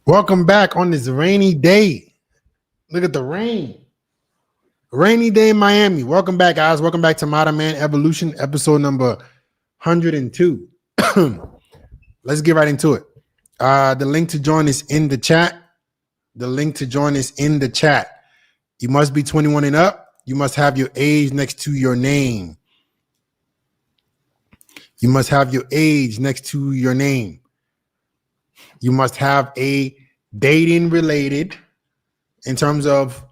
Welcome back on this rainy day. Look at the rain. Rainy day in Miami. Welcome back, guys. Welcome back to Modern Man Evolution, episode number 102. Let's get right into it. The link to join is in the chat. You must be 21 and up. You must have your age next to your name. You must have your age next to your name. You must have a dating related in terms of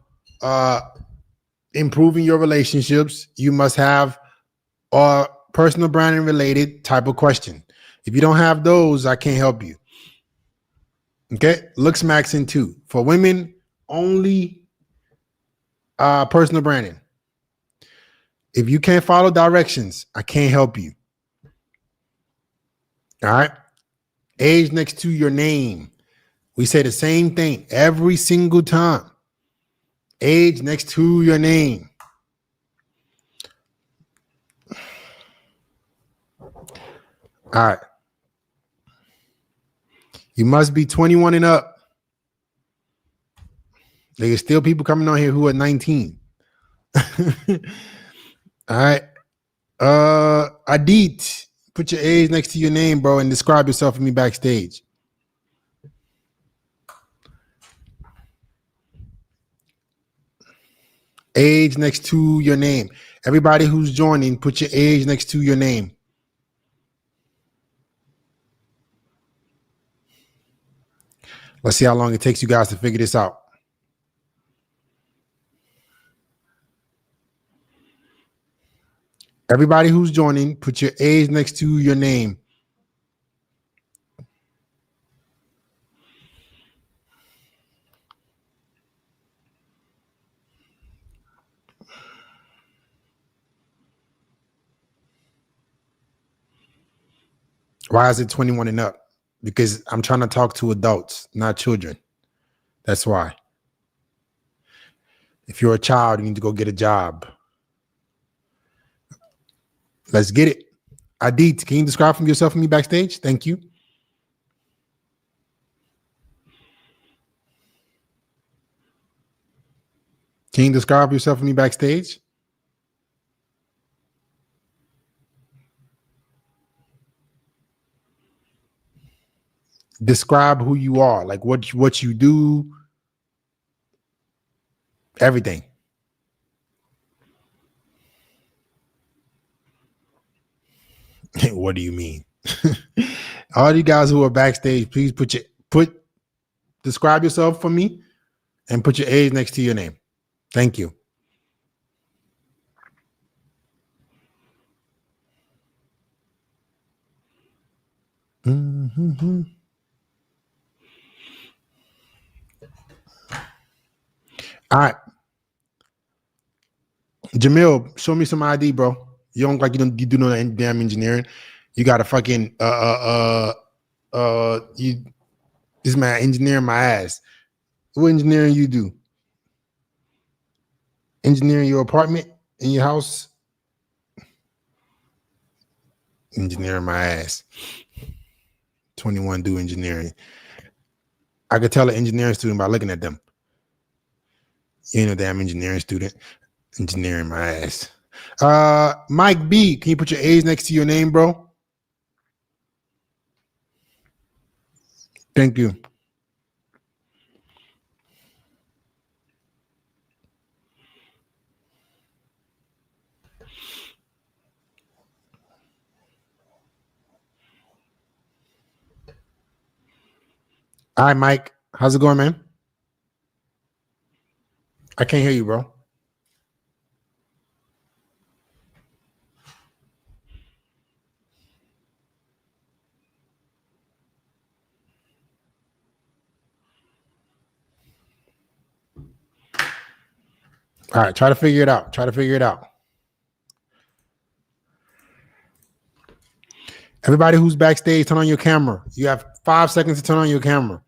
improving your relationships. You must have a personal branding related type of question. If you don't have those, I can't help you. Okay, looks max in 2. For women, only personal branding. If you can't follow directions, I can't help you. All right. Age next to your name. We say the same thing every single time. Age next to your name. All right. You must be 21 and up. There's still people coming on here who are 19. All right. Adit, put your age next to your name, bro, and describe yourself for me backstage. Age next to your name. Everybody who's joining, put your age next to your name. Let's see how long it takes you guys to figure this out. Everybody who's joining, put your age next to your name. Why is it 21 and up? Because I'm trying to talk to adults, not children. That's why. If you're a child, you need to go get a job. Let's get it. Adit, can you describe from yourself for me backstage? Thank you. Can you describe yourself for me backstage? Describe who you are, like what you do, everything. What do you mean? All you guys who are backstage, please describe yourself for me and put your age next to your name. Thank you. Mm-hmm. All right. Jamil, show me some ID, bro. You don't you do no damn engineering. You got a fucking this man engineering my ass. What engineering you do? Engineering your apartment in your house? Engineering my ass. 21 do engineering. I could tell an engineering student by looking at them. You ain't no damn engineering student. Engineering my ass. Mike B, can you put your age next to your name, bro? Thank you. All right, Mike. How's it going, man? I can't hear you, bro. All right, try to figure it out. Everybody who's backstage, turn on your camera. You have 5 seconds to turn on your camera.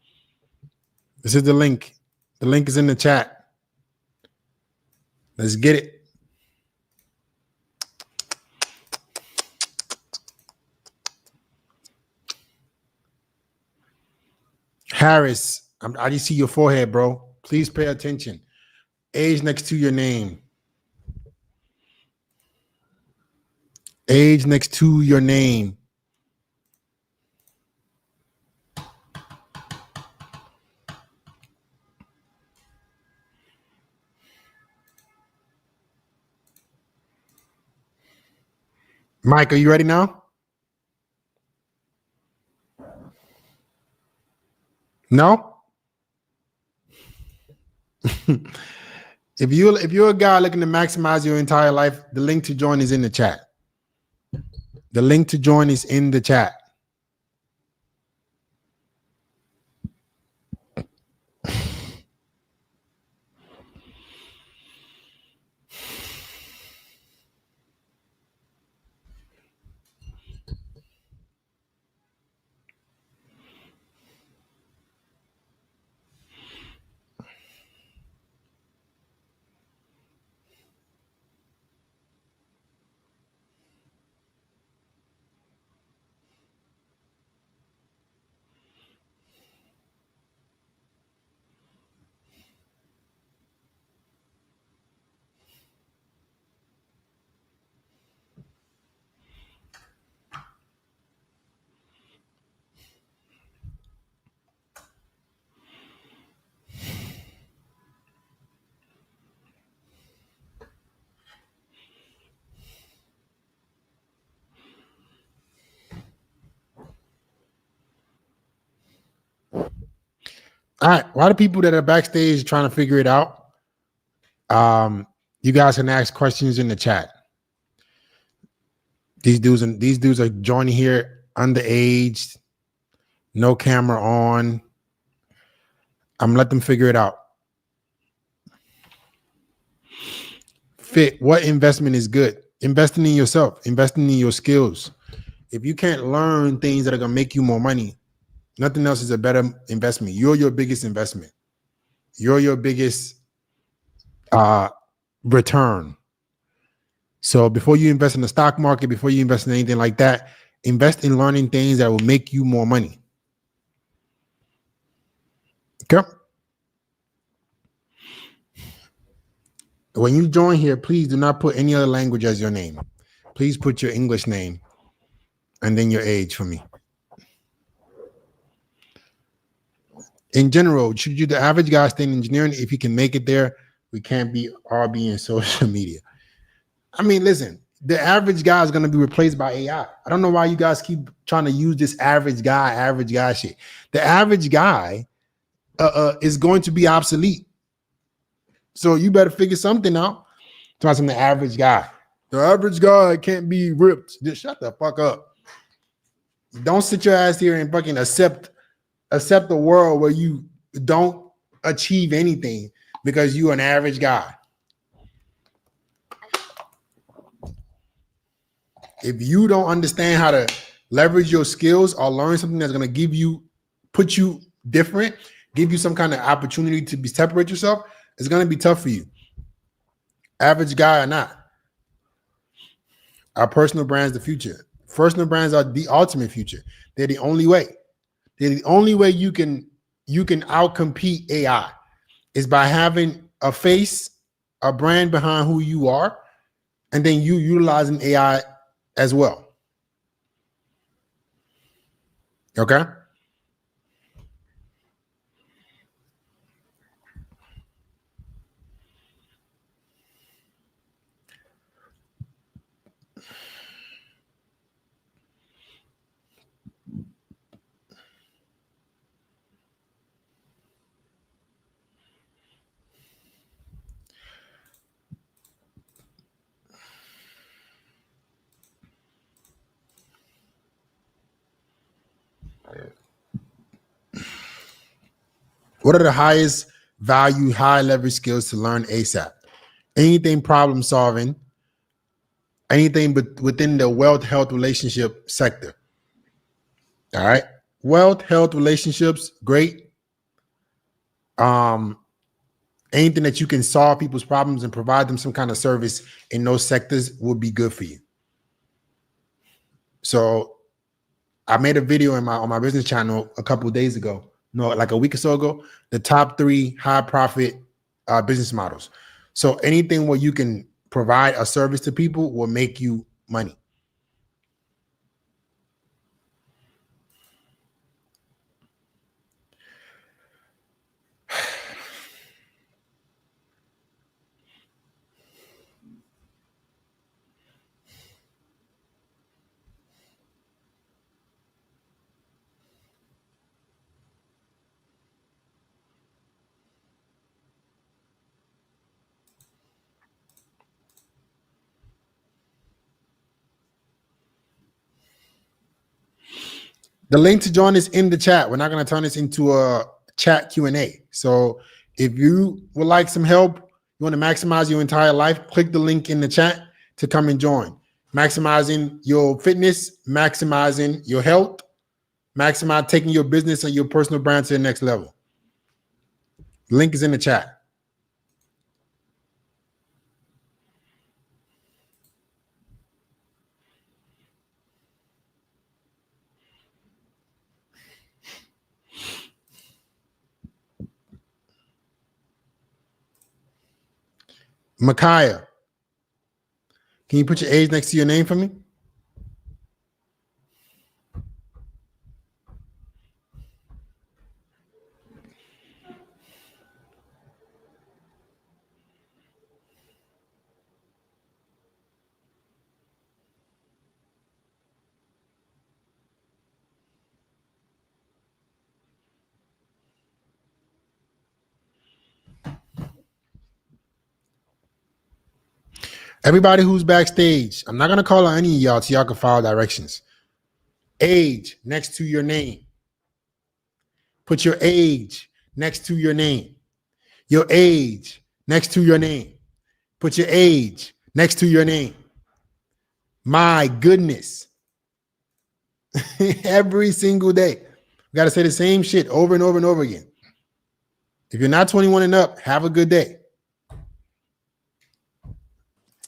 This is the link. The link is in the chat. Let's get it. Harris, I just see your forehead, bro. Please pay attention. Age next to your name. Age next to your name. Mike, are you ready now? No? If you're a guy looking to maximize your entire life, the link to join is in the chat. The link to join is in the chat. All right. Why the people that are backstage trying to figure it out? You guys can ask questions in the chat. These dudes are joining here underage, no camera on. I'm gonna let them figure it out. Fit, what investment is good? Investing in yourself, investing in your skills. If you can't learn things that are gonna make you more money, nothing else is a better investment. You're your biggest investment. You're your biggest return. So before you invest in the stock market, before you invest in anything like that, invest in learning things that will make you more money. Okay. When you join here, please do not put any other language as your name. Please put your English name and then your age for me. In general, should you the average guy stay in engineering? If you can make it there, we can't be all be in social media. I mean, listen, the average guy is going to be replaced by AI. I don't know why you guys keep trying to use this average guy shit. The average guy is going to be obsolete. So you better figure something out. Talking the average guy. The average guy can't be ripped. Just shut the fuck up. Don't sit your ass here and fucking accept the world where you don't achieve anything because you're an average guy. If you don't understand how to leverage your skills or learn something that's going to put you different, give you some kind of opportunity to separate yourself, it's going to be tough for you. Average guy or not. Our personal brands, the future. Personal brands are the ultimate future. They're the only way. They're the only way you can outcompete AI is by having a face, a brand behind who you are, and then you utilizing AI as well. Okay. What are the highest value, high leverage skills to learn ASAP? Anything problem solving, anything but within the wealth, health, relationship sector. All right. Wealth, health, relationships, great. Anything that you can solve people's problems and provide them some kind of service in those sectors would be good for you. So I made a video on my business channel a couple of days ago no, like a week or so ago, the top 3 high profit business models. So anything where you can provide a service to people will make you money. The link to join is in the chat. We're not going to turn this into a chat Q&A. So if you would like some help, you want to maximize your entire life, click the link in the chat to come and join. Maximizing your fitness, maximizing your health, maximize taking your business and your personal brand to the next level. The link is in the chat. Micaiah, can you put your age next to your name for me? Everybody who's backstage, I'm not going to call on any of y'all so y'all can follow directions. Age next to your name. Put your age next to your name. Your age next to your name. Put your age next to your name. My goodness. Every single day. We got to say the same shit over and over and over again. If you're not 21 and up, have a good day.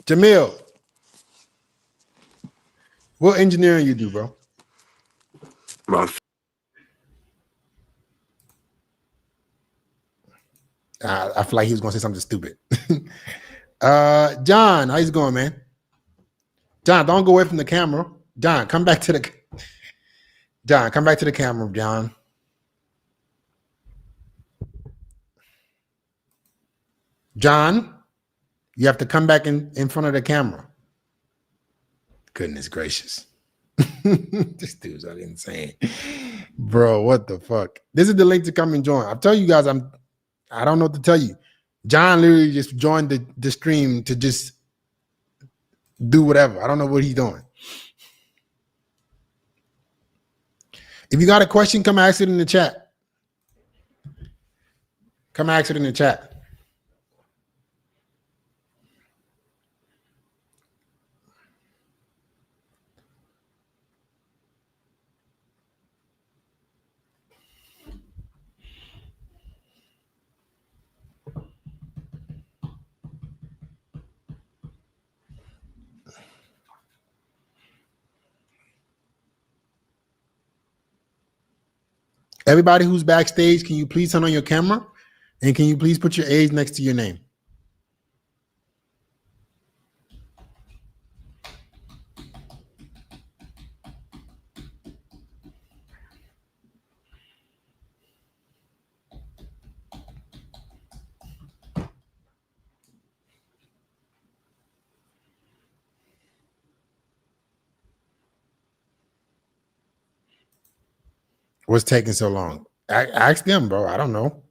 Jamil, what engineering you do, bro? I feel like he was going to say something stupid. John, how's it going, man? John, don't go away from the camera. John, come back to the camera, John. John, you have to come back in front of the camera. Goodness gracious. This dude's insane. Bro, what the fuck? This is the link to come and join. I'll tell you guys, I don't know what to tell you. John literally just joined the stream to just do whatever. I don't know what he's doing. If you got a question, come ask it in the chat. Come ask it in the chat. Everybody who's backstage, can you please turn on your camera? And can you please put your age next to your name? What's taking so long? Ask them, bro. I don't know.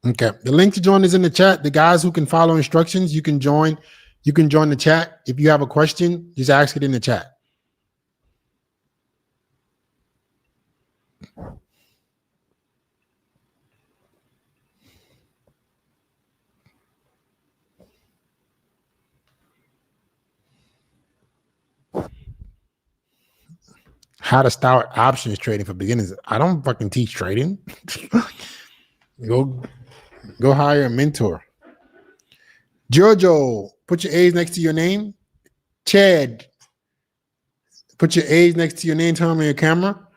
Okay. The link to join is in the chat. The guys who can follow instructions, you can join. You can join the chat. If you have a question, just ask it in the chat. How to start options trading for beginners. I don't fucking teach trading. Go hire a mentor. Jojo, put your A's next to your name. Chad, put your A's next to your name. Turn on your camera.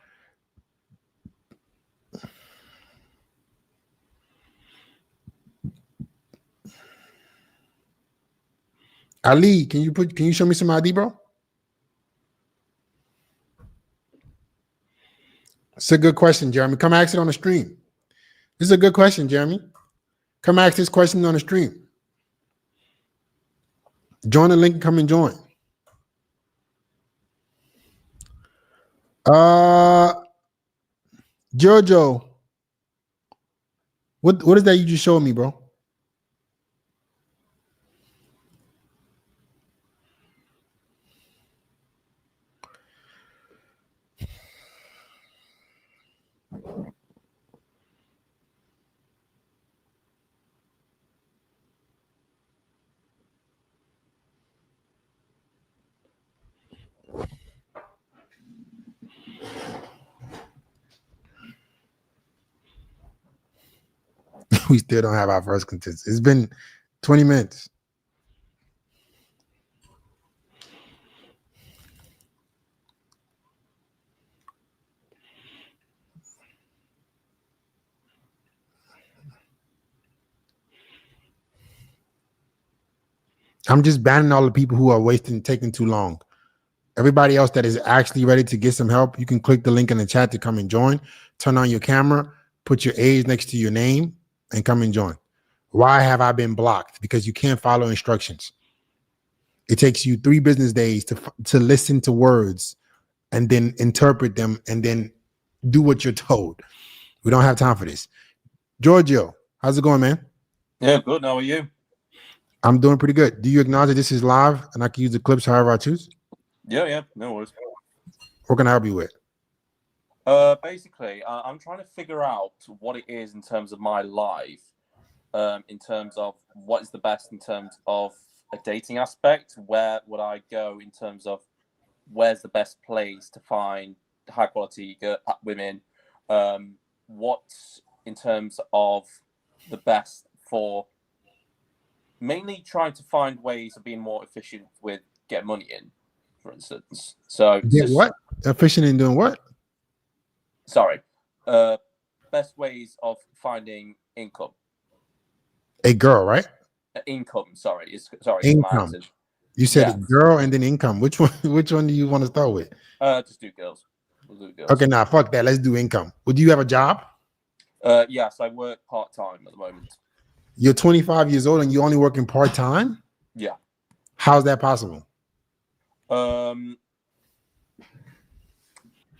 Ali, can you show me some ID, bro? It's a good question, Jeremy. Come ask it on the stream. This is a good question, Jeremy. Come ask this question on the stream. Join the link. Come and join. Jojo, what is that you just showed me, bro? We still don't have our first contestant. It's been 20 minutes. I'm just banning all the people who are taking too long. Everybody else that is actually ready to get some help, you can click the link in the chat to come and join. Turn on your camera, put your A's next to your name, and come and join. Why have I been blocked? Because you can't follow instructions. It takes you 3 business days to listen to words and then interpret them and then do what you're told. We don't have time for this. Giorgio, how's it going, man? Yeah, good. How are you? I'm doing pretty good. Do you acknowledge that this is live and I can use the clips however I choose? Yeah, no worries. What can I help you with? Basically, I'm trying to figure out what it is in terms of my life, in terms of what is the best in terms of a dating aspect. Where would I go in terms of where's the best place to find high quality women? What's in terms of the best for mainly trying to find ways of being more efficient with getting money in, for instance. So what? Efficient in doing what? Sorry. Best ways of finding income. A girl, right? Income, sorry. Income. You said girl and then income. Which one do you want to start with? Just do girls. We'll do girls. Okay, now fuck that. Let's do income. Well, do you have a job? Yes, I work part-time at the moment. You're 25 years old and you're only working part-time? Yeah. How's that possible?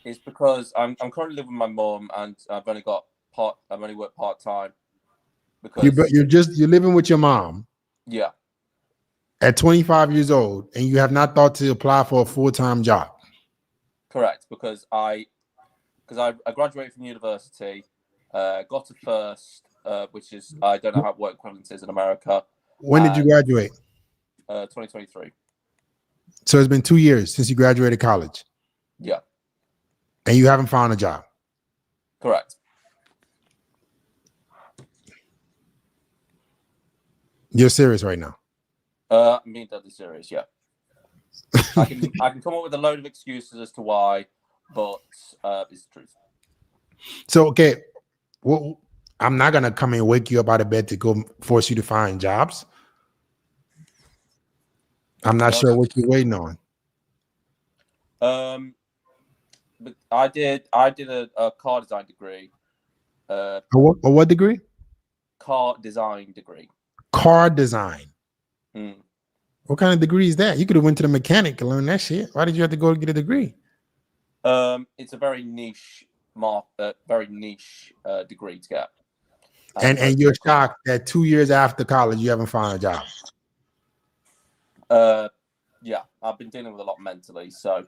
It's because I'm currently living with my mom and I've only worked part-time because you're living with your mom. Yeah. At 25 years old, and you have not thought to apply for a full-time job. Correct, because I graduated from university, got a first, which is I don't know how work equivalent is in America. When did you graduate? 2023. So it's been 2 years since you graduated college. Yeah. And you haven't found a job. Correct. You're serious right now? I'm being deadly serious, yeah. I can come up with a load of excuses as to why, but it's the truth. So, okay, well, I'm not going to come and wake you up out of bed to go force you to find jobs. I'm not sure what you're waiting on. But I did a car design degree. What degree? Car design degree. Car design. What kind of degree is that? You could have went to the mechanic and learned that shit. Why did you have to go get a degree? It's a very niche degree to get. And very you're difficult. shocked that 2 years after college you haven't found a job. Yeah, I've been dealing with a lot mentally. So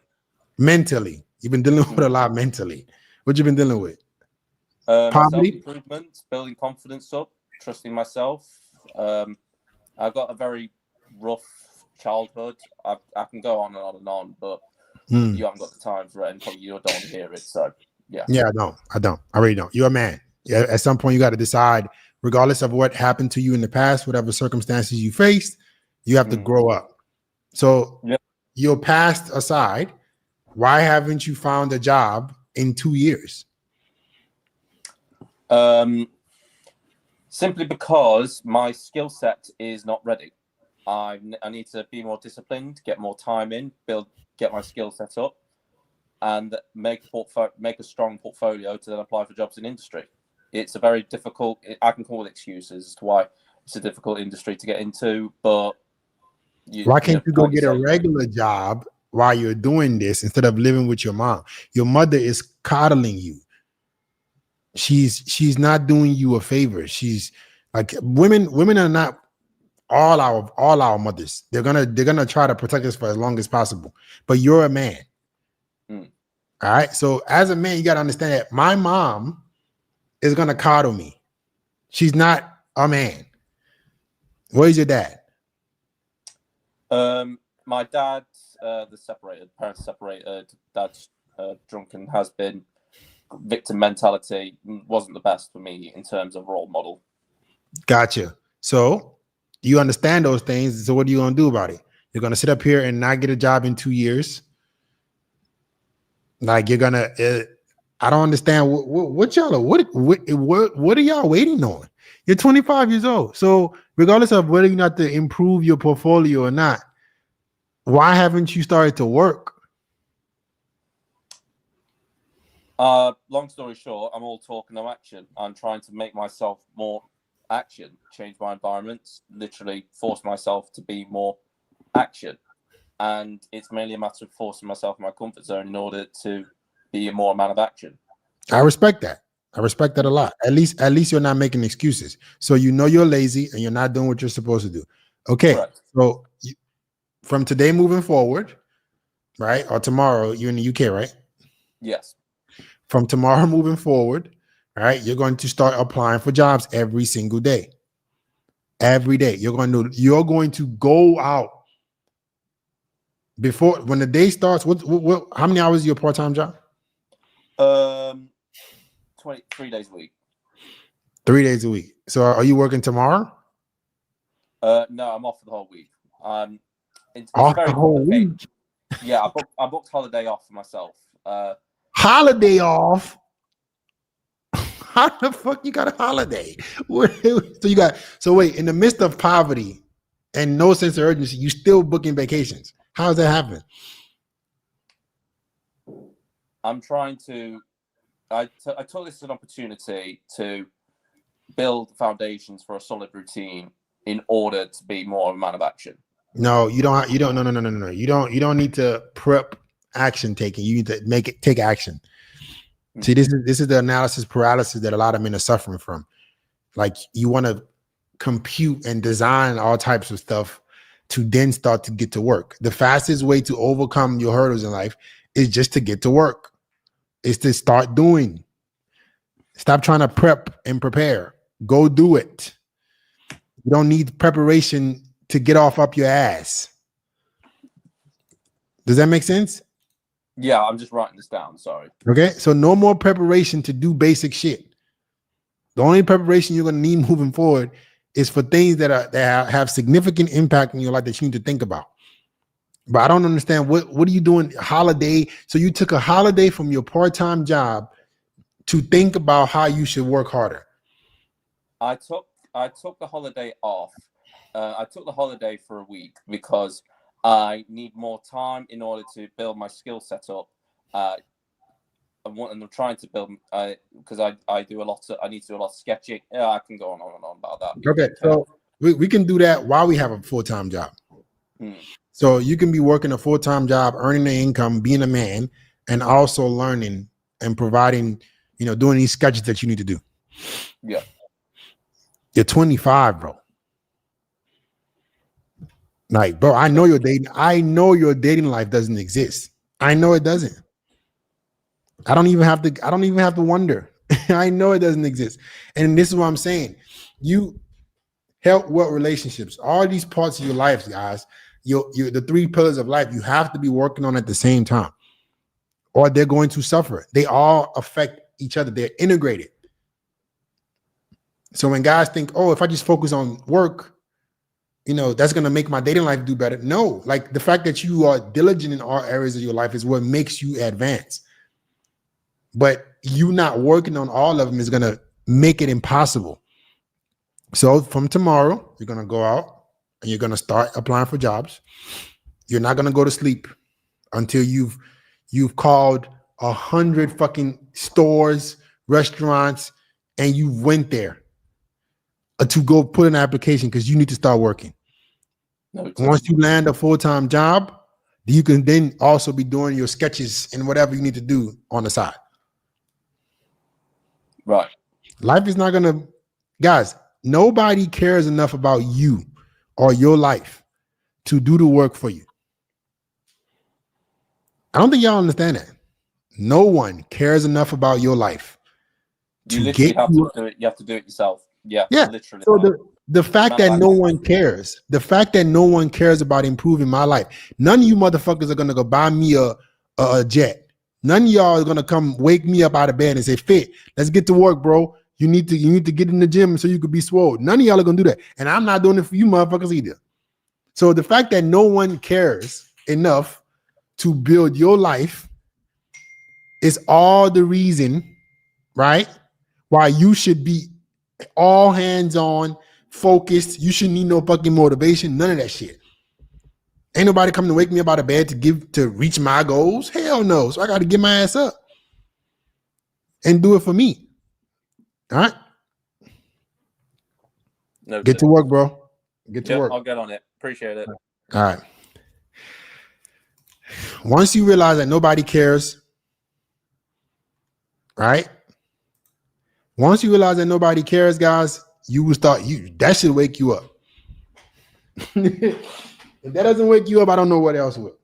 mentally, you've been dealing with a lot mentally. What you been dealing with? Poverty, self-improvement, building confidence up, trusting myself. I got a very rough childhood. I can go on and on and on, but you haven't got the time for it, and probably you don't want to hear it. So yeah. Yeah, I don't. I really don't. You're a man. Yeah, at some point you got to decide, regardless of what happened to you in the past, whatever circumstances you faced, you have to grow up. So your past aside, why haven't you found a job in 2 years? Simply because my skill set is not ready. I need to be more disciplined, get more time in, get my skill set up, and make a strong portfolio to then apply for jobs in industry. It's a very difficult. I can call excuses as to why it's a difficult industry to get into, but why can't you go get a regular job while you're doing this instead of living with your mom? Your mother is coddling you. She's not doing you a favor. She's like women are not all our mothers. They're gonna try to protect us for as long as possible. But you're a man. All right. So as a man, you gotta understand that my mom is gonna coddle me. She's not a man. Where's your dad? My dad, parents separated. Dad's drunk and has been. Victim mentality wasn't the best for me in terms of role model. Gotcha. So you understand those things. So what are you gonna do about it? You're gonna sit up here and not get a job in 2 years. Like you're gonna. I don't understand what y'all are. What are y'all waiting on? You're 25 years old. So regardless of whether or not to improve your portfolio or not, why haven't you started to work? Long story short, I'm all talk, no action. I'm trying to make myself more action, change my environments, literally force myself to be more action. And it's mainly a matter of forcing myself in my comfort zone in order to be more a man of action. I respect that. I respect that a lot. At least you're not making excuses. So you know you're lazy and you're not doing what you're supposed to do. Okay. Correct. So from today moving forward, right? Or tomorrow, you're in the UK, right? Yes. From tomorrow moving forward, right? You're going to start applying for jobs every single day. Every day. You're going to go out before when the day starts. What how many hours is your part-time job? 3 days a week. 3 days a week. So are you working tomorrow? No, I'm off for the whole week. It's off very the whole week. Yeah, I booked holiday off for myself. Holiday off? How the fuck you got a holiday? So wait, in the midst of poverty and no sense of urgency, you still booking vacations. How does that happen? I'm trying to. I took this as an opportunity to build foundations for a solid routine in order to be more of a man of action. No, you don't. No. You don't need to prep action taking. You need to take action. See, this is the analysis paralysis that a lot of men are suffering from. Like you want to compute and design all types of stuff to then start to get to work. The fastest way to overcome your hurdles in life is just to get to work. Is to start doing. Stop trying to prep and prepare. Go do it. You don't need preparation to get off up your ass. Does that make sense? Yeah, I'm just writing this down. Sorry. Okay, so no more preparation to do basic shit. The only preparation you're going to need moving forward is for things that have significant impact in your life that you need to think about. But I don't understand what are you doing? Holiday. So you took a holiday from your part-time job to think about how you should work harder. I took the holiday off. I took the holiday for a week because I need more time in order to build my skill set up. I'm trying to build because I need to do a lot of sketching. Yeah, I can go on and on about that. Okay, so we can do that while we have a full-time job. So you can be working a full-time job, earning the income, being a man, and also learning and providing, doing these sketches that you need to do. Yeah. You're 25, bro. Like, bro, I know your dating life doesn't exist. I know it doesn't. I don't even have to wonder. I know it doesn't exist. And this is what I'm saying. You help what relationships, all these parts of your life, guys, the 3 pillars of life, you have to be working on at the same time, or they're going to suffer. They all affect each other. They're integrated. So when guys think, oh, if I just focus on work, that's going to make my dating life do better. No, like the fact that you are diligent in all areas of your life is what makes you advance. But you not working on all of them is going to make it impossible. So from tomorrow, you're going to go out and you're going to start applying for jobs. You're not going to go to sleep until you've called 100 fucking stores, restaurants, and you went there to go put an application because you need to start working. Once you land a full-time job, you can then also be doing your sketches and whatever you need to do on the side. Right. Life is not going to, guys, nobody cares enough about you or your life to do the work for you. I don't think y'all understand that. No one cares enough about your life. You literally have to do it. You have to do it yourself. Yeah. Literally. So the fact that no one cares, about improving my life. None of you motherfuckers are gonna go buy me a jet. None of y'all are gonna come wake me up out of bed and say, "Fit, let's get to work, bro. You need to get in the gym so you could be swole." None of y'all are gonna do that, and I'm not doing it for you motherfuckers either. So the fact that no one cares enough to build your life is all the reason, right, why you should be all hands on, focused. You shouldn't need no fucking motivation. None of that shit. Ain't nobody coming to wake me up out of bed to reach my goals. Hell no. So I got to get my ass up and do it for me. All right. No, get to work, bro. Get to work. I'll get on it. Appreciate it. All right. Once you realize that nobody cares, right? Once you realize that nobody cares, guys, you will start. That should wake you up. If that doesn't wake you up, I don't know what else will.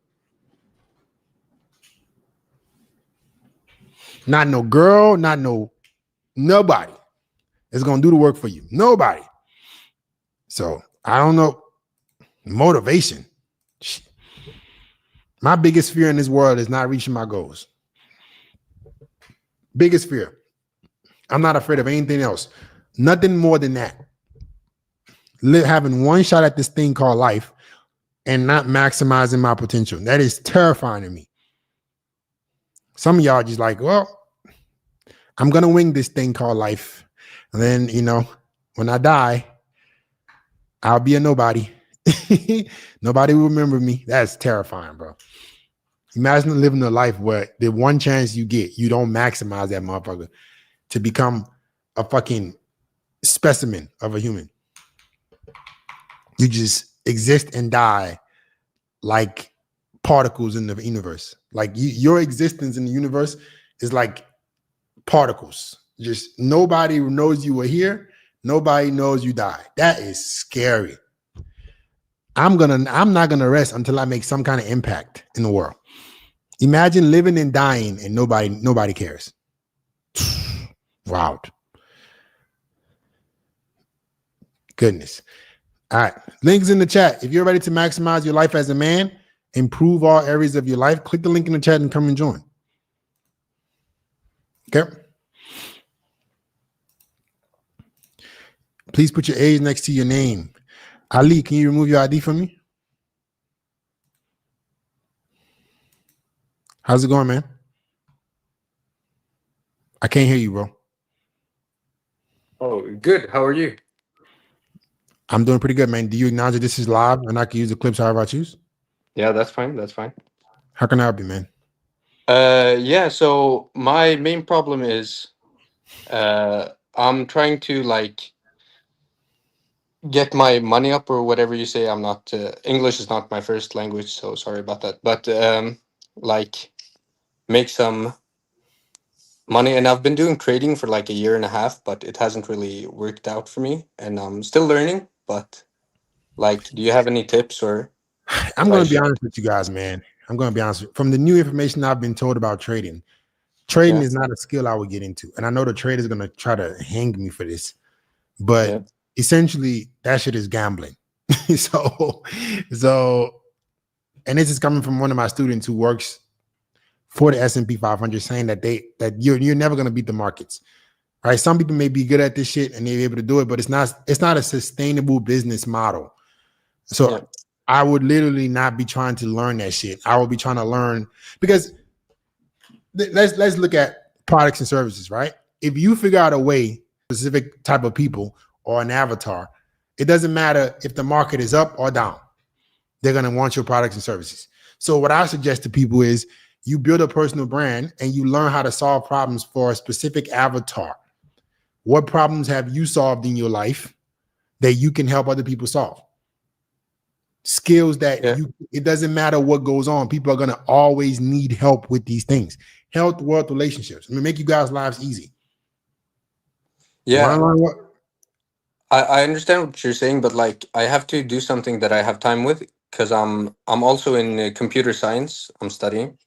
Not no girl, not nobody is gonna do the work for you. Nobody. So I don't know. Motivation. My biggest fear in this world is not reaching my goals. Biggest fear. I'm not afraid of anything else. Nothing more than that. Having one shot at this thing called life and not maximizing my potential. That is terrifying to me. Some of y'all just like, well, I'm going to wing this thing called life. And then, when I die, I'll be a nobody. Nobody will remember me. That's terrifying, bro. Imagine living a life where the one chance you get, you don't maximize that motherfucker to become a fucking specimen of a human. You just exist and die like particles in the universe. Like your existence in the universe is like particles. Just nobody knows you were here. Nobody knows you died. That is scary. I'm not gonna rest until I make some kind of impact in the world. Imagine living and dying and nobody cares. Wow. Goodness. All right. Links in the chat. If you're ready to maximize your life as a man, improve all areas of your life, click the link in the chat and come and join. Okay. Please put your age next to your name. Ali, can you remove your ID from me? How's it going, man? I can't hear you, bro. Oh, good. How are you? I'm doing pretty good, man. Do you acknowledge that this is live and I can use the clips however I choose? Yeah, that's fine. That's fine. How can I help you, man? Yeah, so my main problem is I'm trying to get my money up or whatever you say. I'm not English is not my first language, so sorry about that. But like make some money, and I've been doing trading for like a year and a half, but it hasn't really worked out for me, and I'm still learning. But like, do you have any tips or I'm what I going to be should? honest with you guys, man. I'm going to be honest. From the new information I've been told about trading, trading Yeah, is not a skill I would get into. And I know the trader is going to try to hang me for this, yeah, but essentially that shit is gambling. so, so, and this is coming from one of my students who works for the S&P 500, saying that you're never going to beat the markets. Right? Some people may be good at this shit and they're able to do it, but it's not a sustainable business model. So yeah, I would literally not be trying to learn that shit. I would be trying to learn because let's look at products and services, right? If you figure out a way, specific type of people or an avatar, it doesn't matter if the market is up or down. They're gonna want your products and services. So what I suggest to people is you build a personal brand and you learn how to solve problems for a specific avatar. What problems have you solved in your life that you can help other people solve? Skills that yeah, it doesn't matter what goes on, people are going to always need help with these things. Health, wealth, relationships. I mean, make you guys lives easy. You want yeah. to learn what? I understand what you're saying, but like I have to do something that I have time with because I'm also in computer science. I'm studying.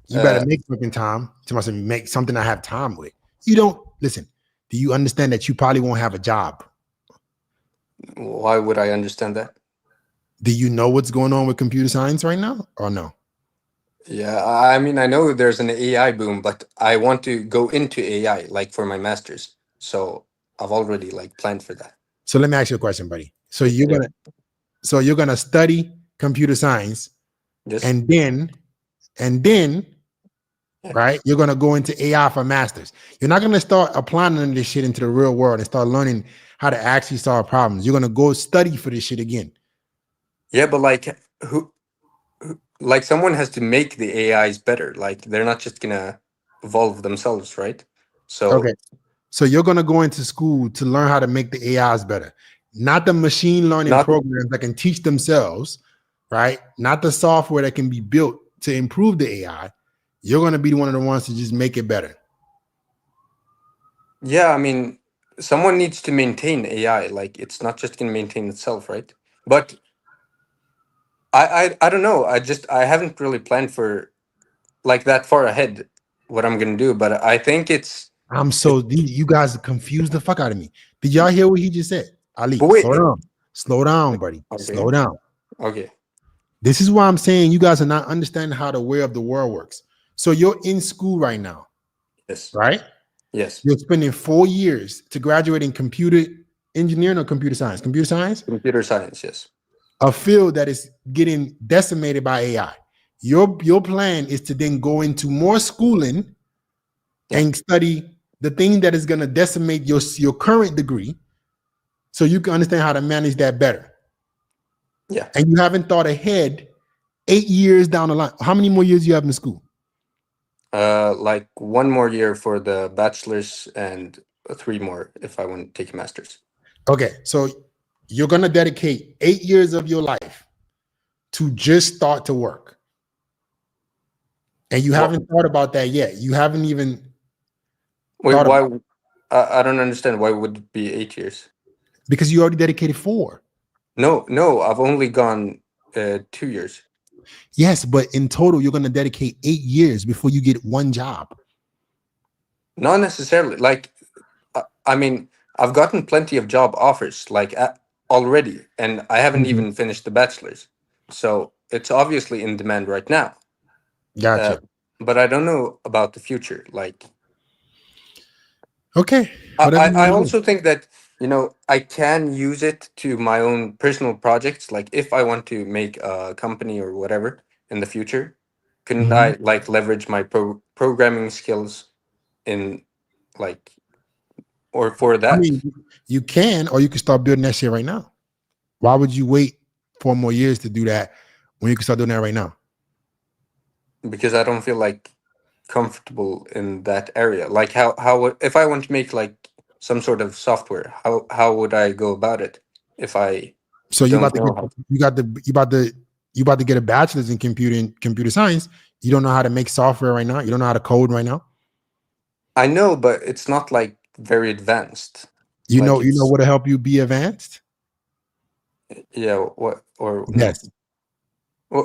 You better Uh, make fucking time to myself, make something I have time with. You don't listen. Do you understand that you probably won't have a job? why would I understand that? Do you know what's going on with computer science right now or no? Yeah, I mean, I know there's an AI boom, but I want to go into AI like for my master's. So I've already like planned for that. So let me ask you a question, buddy. So you're Yeah. gonna study computer science Yes. and then Yeah. right? You're going to go into AI for masters. You're not going to start applying this shit into the real world and start learning how to actually solve problems. You're going to go study for this shit again. Yeah, but like like someone has to make the AIs better. Like they're not just gonna evolve themselves, right? Okay. So So you're going to go into school to learn how to make the AIs better, not the machine learning not programs that can teach themselves, right? Not the software that can be built to improve the AI. You're going to be one of the ones to just make it better. yeah, I mean someone needs to maintain AI. Like it's not just gonna maintain itself, right? But I don't know. I haven't really planned for like that far ahead what I'm gonna do, but I think I'm it, so you guys confused the fuck out of me. Did y'all hear what he just said? Ali, but slow wait. down. Slow down, buddy. Okay. Slow down. Okay. This is why I'm saying you guys are not understanding how the way of the world works. So you're in school right now, Yes. right? Yes. You're spending 4 years to graduate in computer engineering or computer science. Computer science, Computer science, yes. a field that is getting decimated by AI. Your plan is to then go into more schooling Yeah. and study the thing that is going to decimate your current degree, so you can understand how to manage that better. Yeah. And you haven't thought ahead 8 years down the line. How many more years do you have in school? Like one more year for the bachelor's and three more if I want to take a master's. Okay, so you're going to dedicate 8 years of your life to just start to work. And you What? haven't thought about that yet. You haven't even Wait, thought why? about I don't understand. Why would it be 8 years? because you already dedicated 4. No, no, I've only gone 2 years. Yes, but in total, you're going to dedicate 8 years before you get one job. Not necessarily. Like, I mean, I've gotten plenty of job offers, like already, and I haven't Mhm. even finished the bachelor's. So it's obviously in demand right now. Uh, Gotcha. but I don't know about the future. Like, Okay, I, whatever I you I want to do. also think that, I can use it to my own personal projects. Like, if I want to make a company or whatever in the future, couldn't Mhm. I like leverage my programming skills in like or for I that? mean, you can, or you can start building that shit right now. Why would you wait 4 more years to do that when you can start doing that right now? Because I don't feel like comfortable in that area. Like if I want to make like some sort of software, how would I go about it? if I So you don't about to know get how. you about to get a bachelor's in computer science. You don't know how to make software right now. You don't know how to code right now. I know, but it's not like very advanced. You Like know it's what to help you be advanced. yeah. What or no? Yes.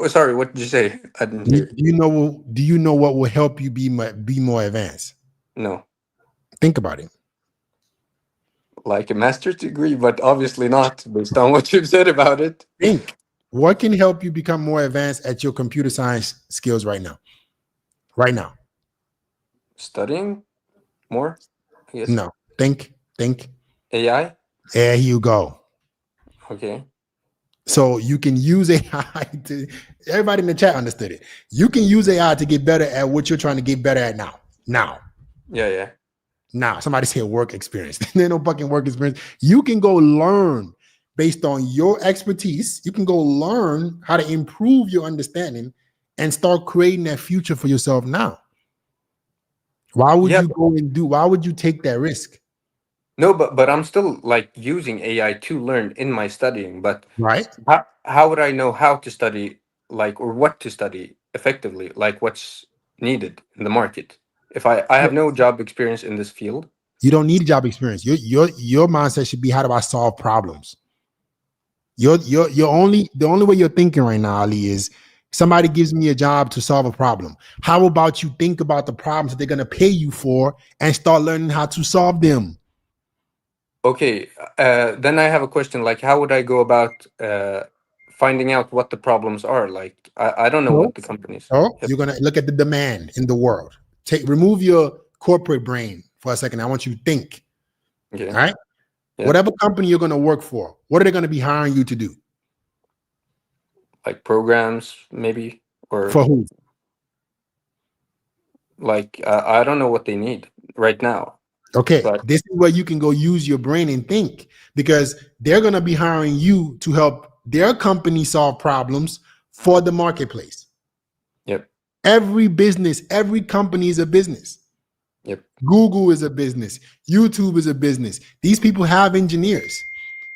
Sorry, what did you say? I didn't hear. Do you know what will help you be more advanced? No, Think about it. like a master's degree, but obviously not based on what you've said about it. Think. What can help you become more advanced at your computer science skills right now? Right now. Studying more, I guess. No. Think. AI. There you go. Okay. So you can use AI to, everybody in the chat understood it. You can use AI to get better at what you're trying to get better at now. Yeah. Now, somebody said work experience. There's no fucking work experience. You can go learn based on your expertise. You can go learn how to improve your understanding and start creating that future for yourself now. Why would Yeah. you why would you take that risk? No, but I'm still like using AI to learn in my studying. But Right? how would I know how to study, like, or what to study effectively, like what's needed in the market if I have no job experience in this field? You don't need job experience. Your mindset should be, how do I solve problems? Your only the only way you're thinking right now, Ali, is somebody gives me a job to solve a problem. How about you think about the problems that they're gonna pay you for and start learning how to solve them? Okay, then I have a question. Like, how would I go about finding out what the problems are? Like, I don't know So, what the companies. so Yep. you're gonna look at the demand in the world. Remove your corporate brain for a second. I want you to think. Okay. All right. Yeah. Whatever company you're gonna work for, what are they gonna be hiring you to do? Like programs, maybe, or For who? like I don't know what they need right now. Okay, But this is where you can go use your brain and think, because they're going to be hiring you to help their company solve problems for the marketplace. yep, Every business, every company is a business. yep, Google is a business. YouTube is a business. These people have engineers.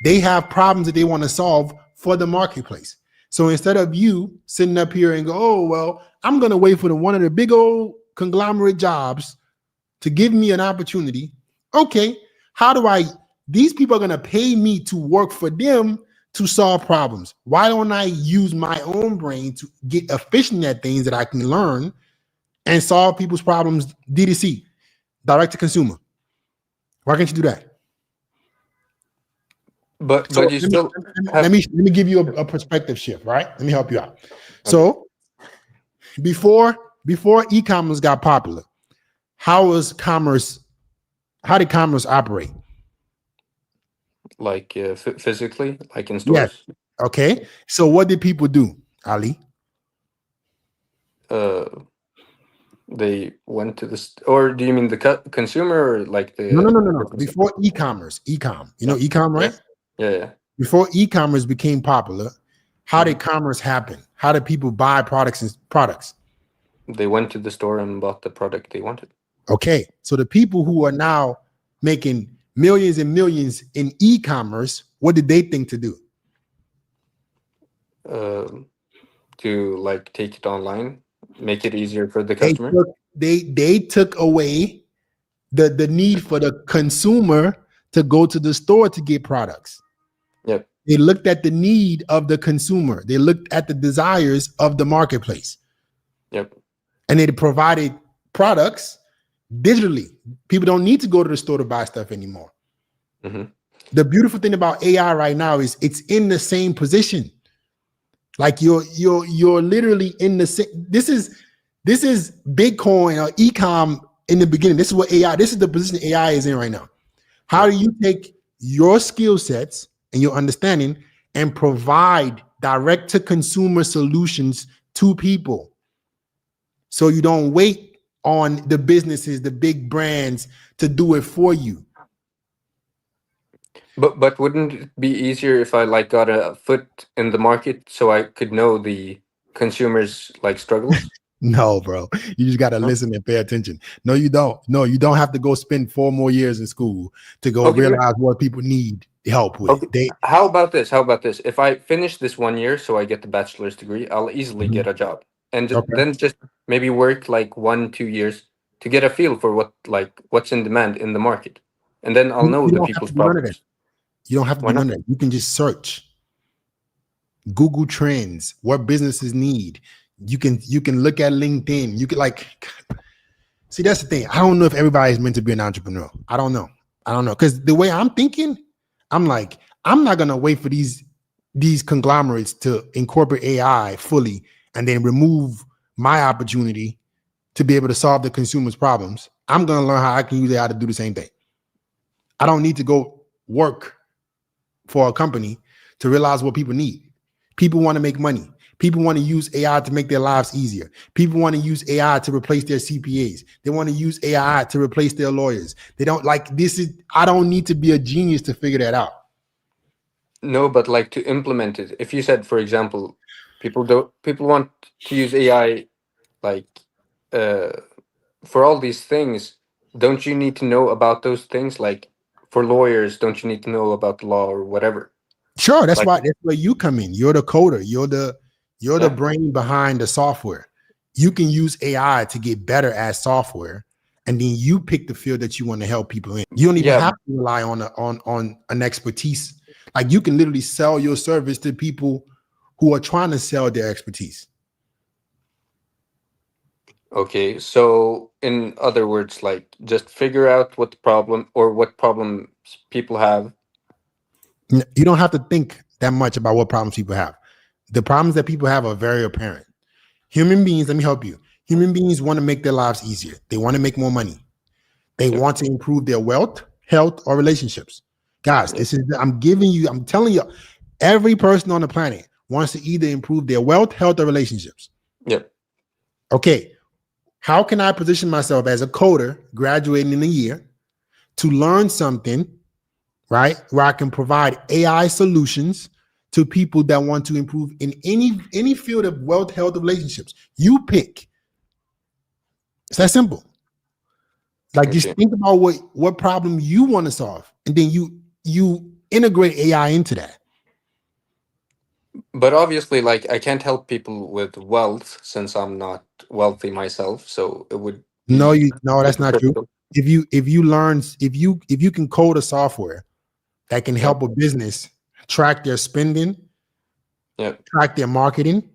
They have problems that they want to solve for the marketplace. So instead of you sitting up here and go, oh, well, I'm going to wait for one of the big old conglomerate jobs to give me an opportunity. Okay, how do these people are going to pay me to work for them to solve problems. Why don't I use my own brain to get efficient at things that I can learn and solve people's problems? DTC, direct to consumer. Why can't you do that? So but you still let have me give you a perspective shift, right? Let me help you out. So before e-commerce got popular, how did commerce operate? like physically, like in Yes. stores. Okay. So what did people do, Ali? Uh, they went to or do you mean the consumer or like the? No. Before e-commerce, you know e-com, Yeah, right? yeah. Before e-commerce became popular, how did commerce happen? How did people buy products? They went to the store and bought the product they wanted. Okay. So the people who are now making millions and millions in e-commerce, what did they think to do? To like take it online, make it easier for the They customer. took they took away the need for the consumer to go to the store to get products. Yep. They looked at the need of the consumer. They looked at the desires of the marketplace. Yep. And they provided products digitally. People don't need to go to the store to buy stuff anymore. Mm-hmm. The beautiful thing about AI right now is it's in the same position. Like you're literally in the same. This is Bitcoin or ecom in the beginning. This is what AI. This is the position AI is in right now. How do you take your skill sets and your understanding and provide direct to consumer solutions to people, so you don't wait on the businesses, the big brands to do it for you? But wouldn't it be easier if I like got a foot in the market so I could know the consumers like struggles? No, bro. You just got to No? listen and pay attention. No, you don't. No, you don't have to go spend 4 more years in school to go Okay. realize what people need. help with. Okay. How about this? How about this? If I finish this 1 year, so I get the bachelor's degree, I'll easily Mhm. get a job, and Okay. then just maybe work like 1, 2 years to get a feel for what's in demand in the market, and then I'll know You the don't have people's to do none of that. problems. You don't have to Why do none not? of that. You can just search, Google Trends, what businesses need. You can look at LinkedIn. You can see, that's the thing. I don't know if everybody's meant to be an entrepreneur. I don't know. Because the way I'm thinking, I'm like, I'm not gonna wait for these conglomerates to incorporate AI fully and then remove my opportunity to be able to solve the consumer's problems. I'm gonna learn how I can use AI to do the same thing. I don't need to go work for a company to realize what people need. People want to make money. People want to use AI to make their lives easier. People want to use AI to replace their CPAs. They want to use AI to replace their lawyers. They don't like this. I don't need to be a genius to figure that out. No, but like to implement it. If you said, for example, people want to use AI like uh for all these things, don't you need to know about those things? Like for lawyers, don't you need to know about the law or whatever? Sure, that's Like, where you come in. You're the coder. You're the yeah, brain behind the software. You can use AI to get better at software, and then you pick the field that you want to help people in. You don't even yeah, have to rely on an expertise. Like you can literally sell your service to people who are trying to sell their expertise. okay. So, in other words, like just figure out what the problem or what problems people have. You don't have to think that much about what problems people have. The problems that people have are very apparent. Human beings, let me help you. Human beings want to make their lives easier. They want to make more money. They Yep, want to improve their wealth, health, or relationships. Guys, yep, I'm telling you, every person on the planet wants to either improve their wealth, health, or relationships. yep. Okay, how can I position myself as a coder graduating in a year to learn something, right? Where I can provide AI solutions to people that want to improve in any field of wealth, health, or relationships. You pick. It's that simple. Like just Okay. think about what problem you want to solve, and then you integrate AI into that. But obviously, like I can't help people with wealth since I'm not wealthy myself. So it would be No, that's not true. hypocritical. If you can code a software that can Yeah, help a business track their spending, yeah. track their marketing,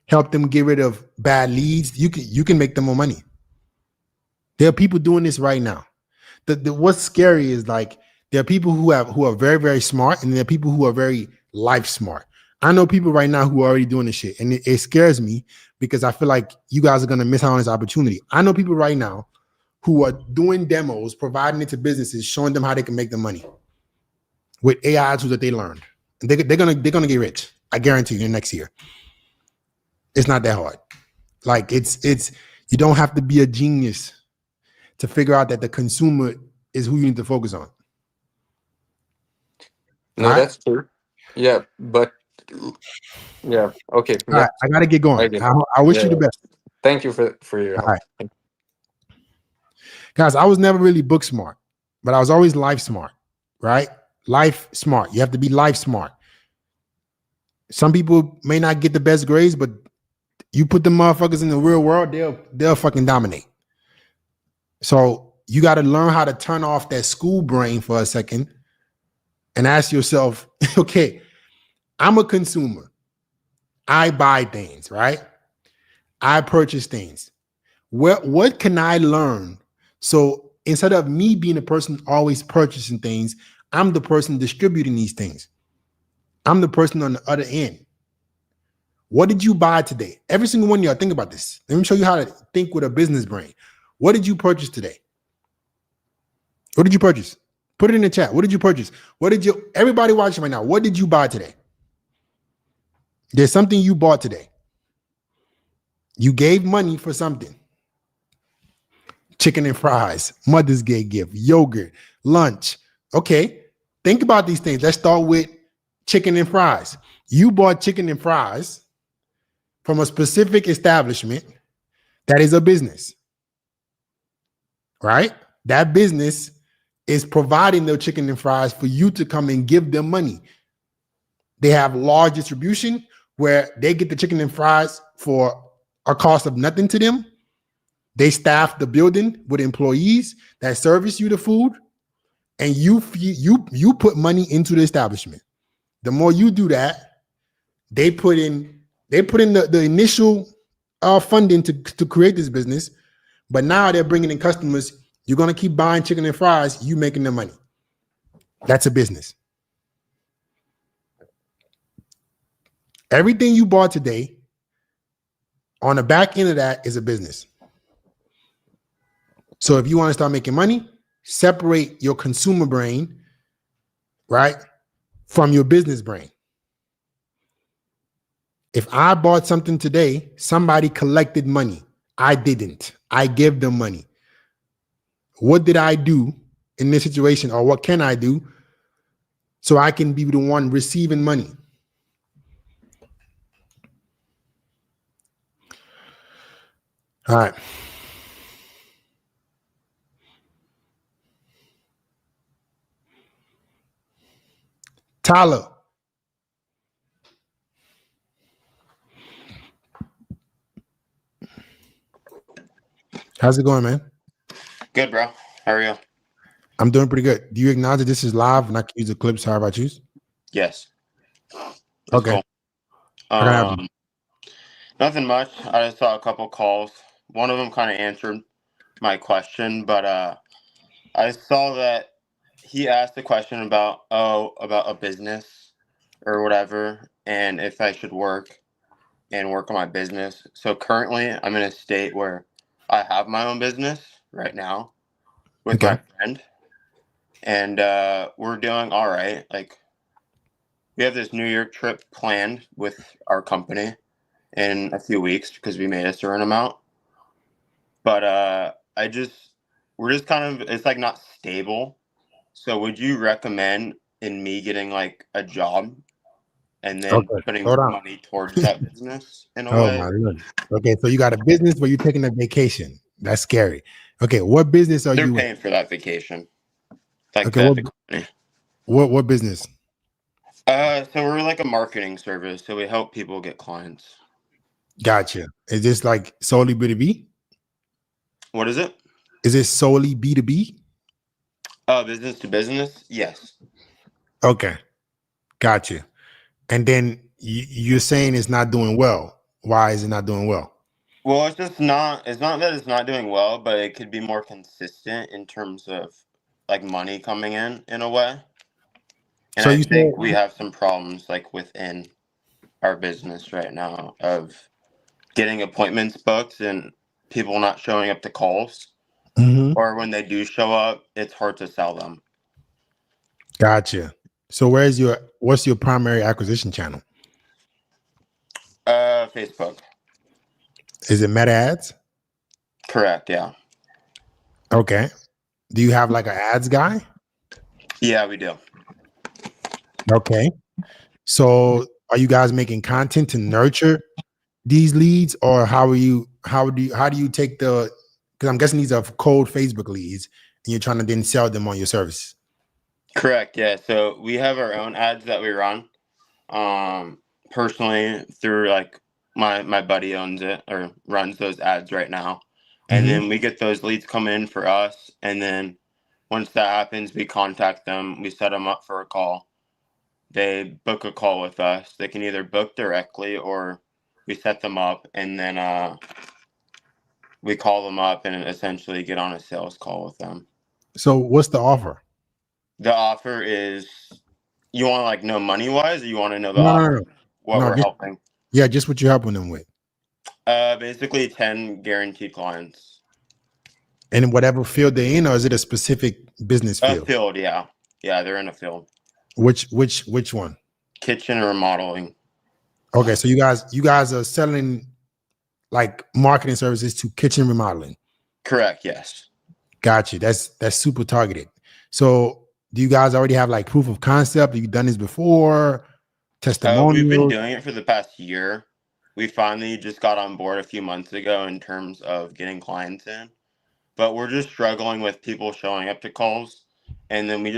help them get rid of bad leads, you can make them more money. There are people doing this right now. What's scary is like there are people who are very, very smart, and there are people who are very life smart. I know people right now who are already doing this shit, and it scares me because I feel like you guys are gonna miss out on this opportunity. I know people right now who are doing demos, providing it to businesses, showing them how they can make the money with AI tools that they learned. And they're gonna get rich. I guarantee you next year. It's not that hard. Like it's you don't have to be a genius to figure out that the consumer is who you need to focus on. All No, right. that's true. Yeah, but yeah, okay, All right. that's I gotta get I going. get I it. wish Yeah, you the yeah. best. Thank you for your All help. right. Guys, I was never really book smart, but I was always life smart, right? Life smart. You have to be life smart. Some people may not get the best grades, but you put the motherfuckers in the real world, they'll fucking dominate. So you got to learn how to turn off that school brain for a second and ask yourself, okay, I'm a consumer. I buy things, right? I purchase things. What can I learn? So instead of me being the person always purchasing things, I'm the person distributing these things. I'm the person on the other end. What did you buy today? Every single one of y'all, think about this. Let me show you how to think with a business brain. What did you purchase today? What did you purchase? Put it in the chat. What did you purchase? Everybody watching right now, what did you buy today? There's something you bought today. You gave money for something. Chicken and fries, Mother's Day gift, yogurt, lunch. Okay, think about these things. Let's start with chicken and fries. You bought chicken and fries from a specific establishment that is a business, right? That business is providing their chicken and fries for you to come and give them money. They have large distribution where they get the chicken and fries for a cost of nothing to them. They staff the building with employees that service you the food, and you put money into the establishment. The more you do that, they put in the initial funding to create this business, but now they're bringing in customers. You're gonna keep buying chicken and fries. You making the money. That's a business. Everything you bought today, on the back end of that is a business. So if you want to start making money, separate your consumer brain, right, from your business brain. If I bought something today, somebody collected money. I didn't. I gave them money. What did I do in this situation, or what can I do so I can be the one receiving money? All right. Tyler. How's it going, man? Good, bro. How are you? I'm doing pretty good. Do you acknowledge that this is live and I can use the clips however I choose? Yes. That's okay. Cool. Nothing much. I just saw a couple calls. One of them kind of answered my question, but I saw that he asked a question about a business or whatever, and if I should work on my business. So currently, I'm in a state where I have my own business right now with my friend, and we're doing all right. Like, we have this New York trip planned with our company in a few weeks because we made a certain amount. But we're just kind of, it's like not stable. So would you recommend in me getting like a job and then putting money towards that business in a way? Oh my Lord. Okay, so you got a business where you're taking a vacation. That's scary. Okay, what business are you in? They're paying for that vacation. Like, okay, what business? So we're like a marketing service, so we help people get clients. Gotcha. Is this like solely B2B? What is it? Is it solely B2B? Business to business? Yes. Okay. Gotcha. And then you're saying it's not doing well. Why is it not doing well? Well, it's not that it's not doing well, but it could be more consistent in terms of like money coming in a way. And so I think we have some problems like within our business right now of getting appointments booked and people not showing up to calls. Mm-hmm. Or when they do show up, it's hard to sell them. Gotcha. So what's your primary acquisition channel? Facebook. Is it Meta ads? Correct, yeah. Okay. Do you have like an ads guy? Yeah, we do. Okay. So are you guys making content to nurture these leads, or how do you take the, because I'm guessing these are cold Facebook leads and you're trying to then sell them on your service? Correct, yeah. So we have our own ads that we run. Personally through like my buddy owns it or runs those ads right now. And then we get those leads come in for us, and then once that happens, we contact them, we set them up for a call. They book a call with us. They can either book directly or we set them up, and then we call them up and essentially get on a sales call with them. So what's the offer? The offer is, you want to like know money wise, or you want to know the offer? What we're helping? Yeah, just what you're helping them with. Basically 10 guaranteed clients. And in whatever field they're in, or is it a specific business field? A field, yeah. Yeah, they're in a field. Which one? Kitchen and remodeling. Okay, so you guys are selling like marketing services to kitchen remodeling. Correct, yes. Gotcha. That's super targeted. So do you guys already have like proof of concept? Have you done this before? Testimonials? We've been doing it for the past year. We finally just got on board a few months ago in terms of getting clients in, but we're just struggling with people showing up to calls and then we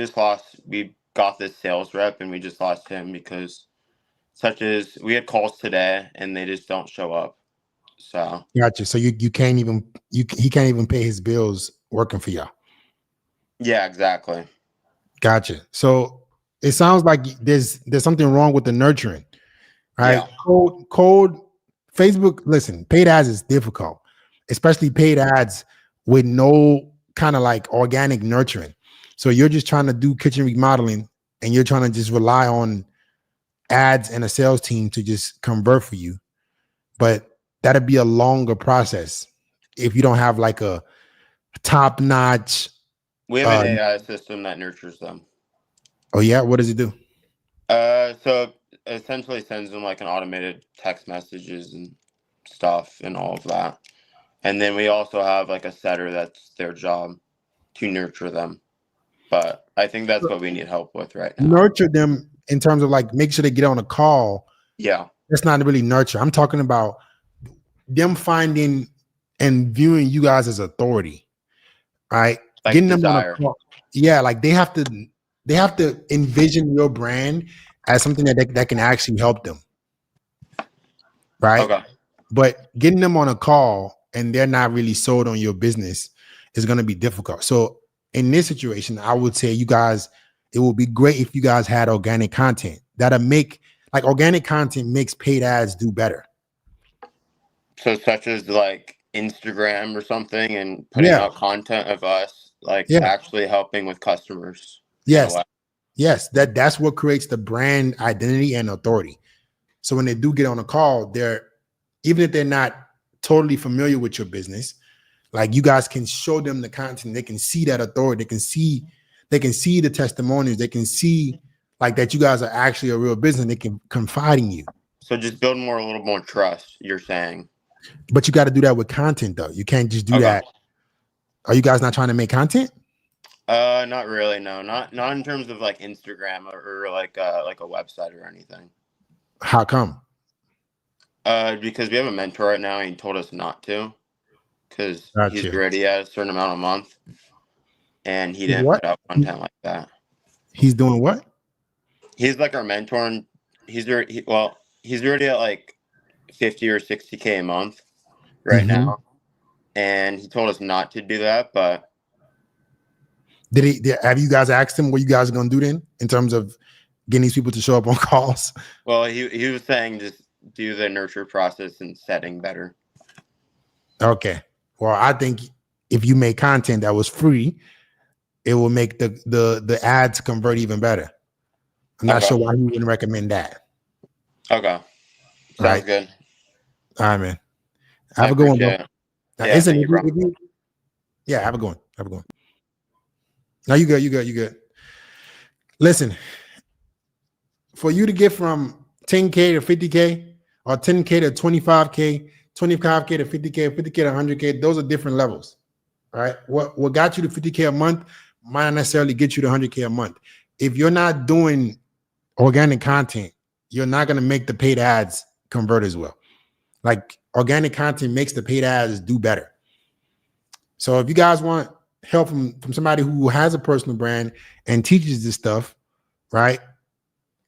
got this sales rep, and we just lost him because we had calls today and they just don't show up. So Gotcha. So you can't even he can't even pay his bills working for y'all. yeah, exactly. Gotcha. So it sounds like there's something wrong with the nurturing. Right? Yeah. Cold Facebook. Listen, paid ads is difficult, especially paid ads with no kind of like organic nurturing. So you're just trying to do kitchen remodeling and you're trying to just rely on ads and a sales team to just convert for you. But that'd be a longer process if you don't have like a top notch. We have an AI system that nurtures them. Oh yeah, what does it do? So it essentially sends them like an automated text messages and stuff and all of that. And then we also have like a setter that's their job to nurture them. But I think that's what we need help with right now. Nurture them in terms of like make sure they get on a call. Yeah. That's not really nurture. I'm talking about them finding and viewing you guys as authority, right? Like Getting desire. them on a call. Yeah, like they have to envision your brand as something that can actually help them. Right. Okay. But getting them on a call and they're not really sold on your business is going to be difficult. So in this situation, I would say it would be great if you guys had organic content that'll make like organic content makes paid ads do better. So such as like Instagram or something and putting out content of us, like actually helping with customers. Yes. Yes. That's what creates the brand identity and authority. So when they do get on a call, even if they're not totally familiar with your business, like you guys can show them the content. They can see that authority. They can see the testimonials. They can see like that you guys are actually a real business. They can confide in you. So just build a little more trust, you're saying. But you got to do that with content though. You can't just do that. Are you guys not trying to make content? Not really. No, not in terms of like Instagram or like a website or anything. How come? Because we have a mentor right now and he told us not to because he's already at a certain amount a month and he didn't put out content like that. He's doing what? He's like our mentor and he's already at like 50 or 60K a month right now. And he told us not to do that, but have you guys asked him what you guys are going to do then in terms of getting these people to show up on calls? Well, he was saying just do the nurture process and setting better. Okay. Well, I think if you make content that was free, it will make the ads convert even better. I'm not sure why you wouldn't recommend that. Okay. Sounds good. All right, man. Have a good one, bro. Yeah, thank you, bro. Yeah, have a good one. No, you good. Listen, for you to get from 10K to 50K or 10K to 25K, 25K to 50K, 50K to 100K, those are different levels, right? What got you to 50K a month might not necessarily get you to 100K a month. If you're not doing organic content, you're not going to make the paid ads convert as well. Like organic content makes the paid ads do better. So if you guys want help from somebody who has a personal brand and teaches this stuff, right?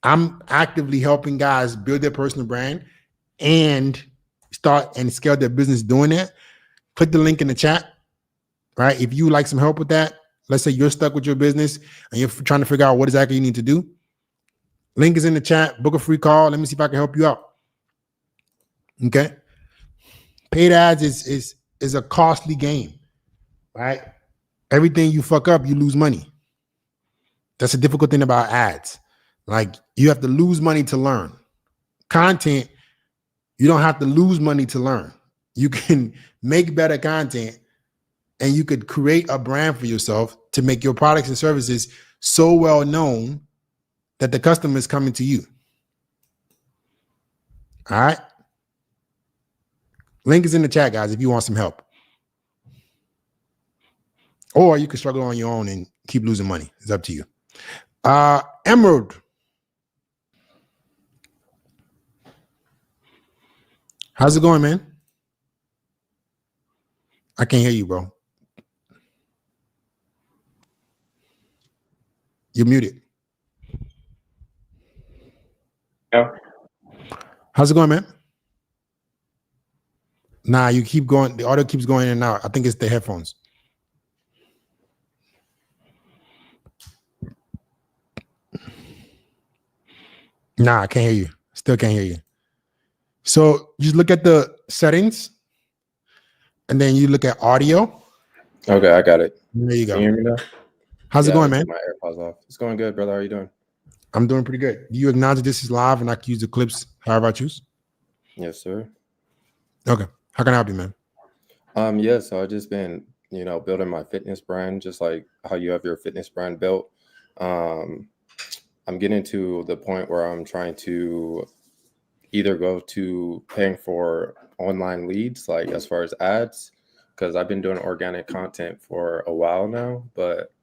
I'm actively helping guys build their personal brand and start and scale their business doing that. Click the link in the chat, right? If you like some help with that, let's say you're stuck with your business and you're trying to figure out what exactly you need to do. Link is in the chat. Book a free call. Let me see if I can help you out. Okay. Paid ads is a costly game, right? Everything you fuck up, you lose money. That's a difficult thing about ads. Like you have to lose money to learn. Content, you don't have to lose money to learn. You can make better content and you could create a brand for yourself to make your products and services so well known that the customer is coming to you. All right. Link is in the chat, guys, if you want some help. Or you can struggle on your own and keep losing money. It's up to you. Emerald. How's it going, man? I can't hear you, bro. You're muted. Yeah. How's it going, man? Nah, you keep going. The audio keeps going in and out. I think it's the headphones. Nah, I can't hear you. Still can't hear you. So you look at the settings, and then you look at audio. Okay, I got it. There you Can go. you hear me now? How's it going, man? Take my AirPods off. It's going good, brother. How are you doing? I'm doing pretty good. Do you acknowledge that this is live and I can use the clips however I choose? Yes, sir. Okay. How can I help you, man? Yeah, so I've just been, building my fitness brand, just like how you have your fitness brand built. I'm getting to the point where I'm trying to either go to paying for online leads, like as far as ads, because I've been doing organic content for a while now, but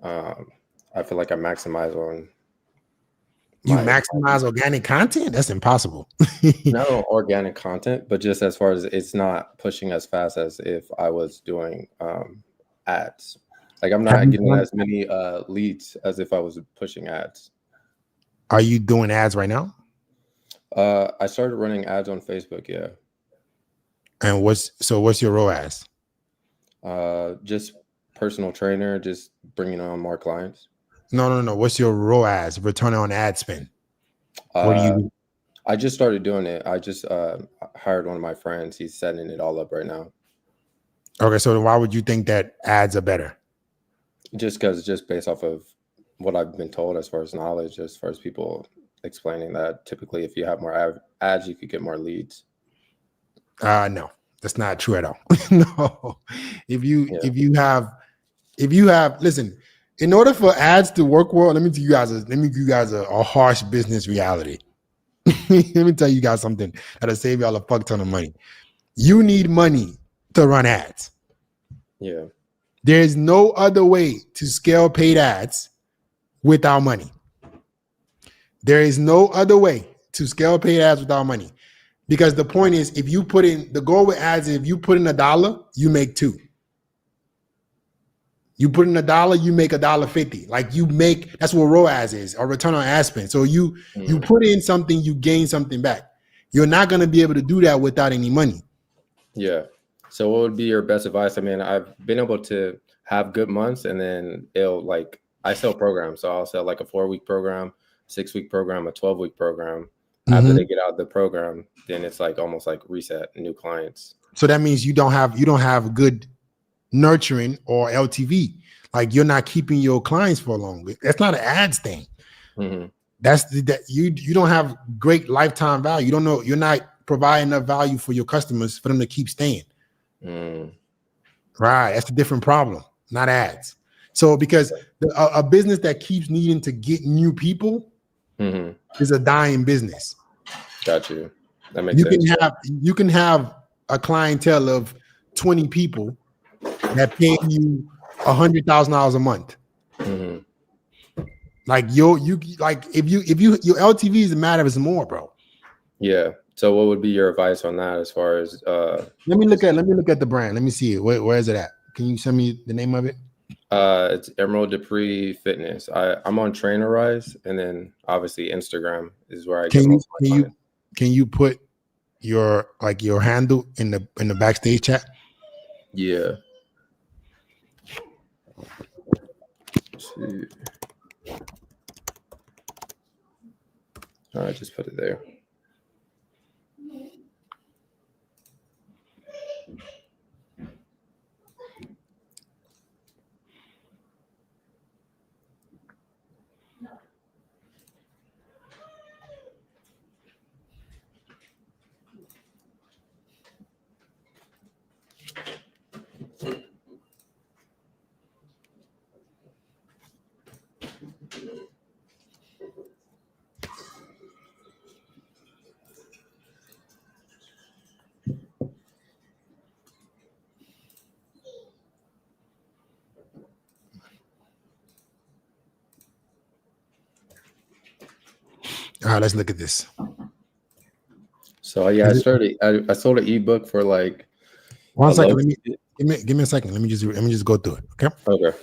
I feel like I maximize on You maximize organic content? That's impossible. no organic content, but just as far as it's not pushing as fast as if I was doing ads. Like I'm not getting as many leads as if I was pushing ads. Are you doing ads right now? I started running ads on Facebook, yeah. And what's your ROAS? Just personal trainer, just bringing on more clients. No. What's your ROAS, return on ad spend? What do you? I just started doing it. I just hired one of my friends. He's setting it all up right now. Okay, so why would you think that ads are better? Just because, just based off of what I've been told as far as knowledge, as far as people explaining that typically if you have more ads, you could get more leads. No, that's not true at all. No, if you have, listen, in order for ads to work well, let me give you guys a harsh business reality. Let me tell you guys something that'll save y'all a fuck ton of money. You need money to run ads. Yeah. There's no other way to scale paid ads without money. There is no other way to scale paid ads without money. Because the point is, if you put in, the goal with ads is if you put in $1, you make $2. You put in $1, you make $1.50. Like you make, that's what ROAS is, or return on ad spend. So you put in something, you gain something back. You're not going to be able to do that without any money. Yeah. So what would be your best advice? I mean, I've been able to have good months, and then I sell programs. So I'll sell like a 4-week program, 6-week program, a 12-week program. After they get out of the program, then it's like almost like reset new clients. So that means you don't have good nurturing or LTV. Like you're not keeping your clients for long. That's not an ads thing. Mm-hmm. That's that you don't have great lifetime value. You don't know, you're not providing enough value for your customers for them to keep staying. Right. That's a different problem, not ads. So because a business that keeps needing to get new people is a dying business. Got you. That makes sense. You can have a clientele of 20 people that pay you $100,000 a month. Like if your LTV is a matter of more, bro. Yeah. So what would be your advice on that as far as let me look at the brand. Let me see it. Where is it at? Can you send me the name of it? It's Emerald Dupree Fitness. I'm on Trainerize, and then obviously Instagram is where I get most of my clients. Can you put your handle in the backstage chat? Yeah. Let's see. All right, just put it there. All right, let's look at this. So yeah, I sold an ebook for like 1 second. Give me a second. Let me just go through it. Okay. Okay.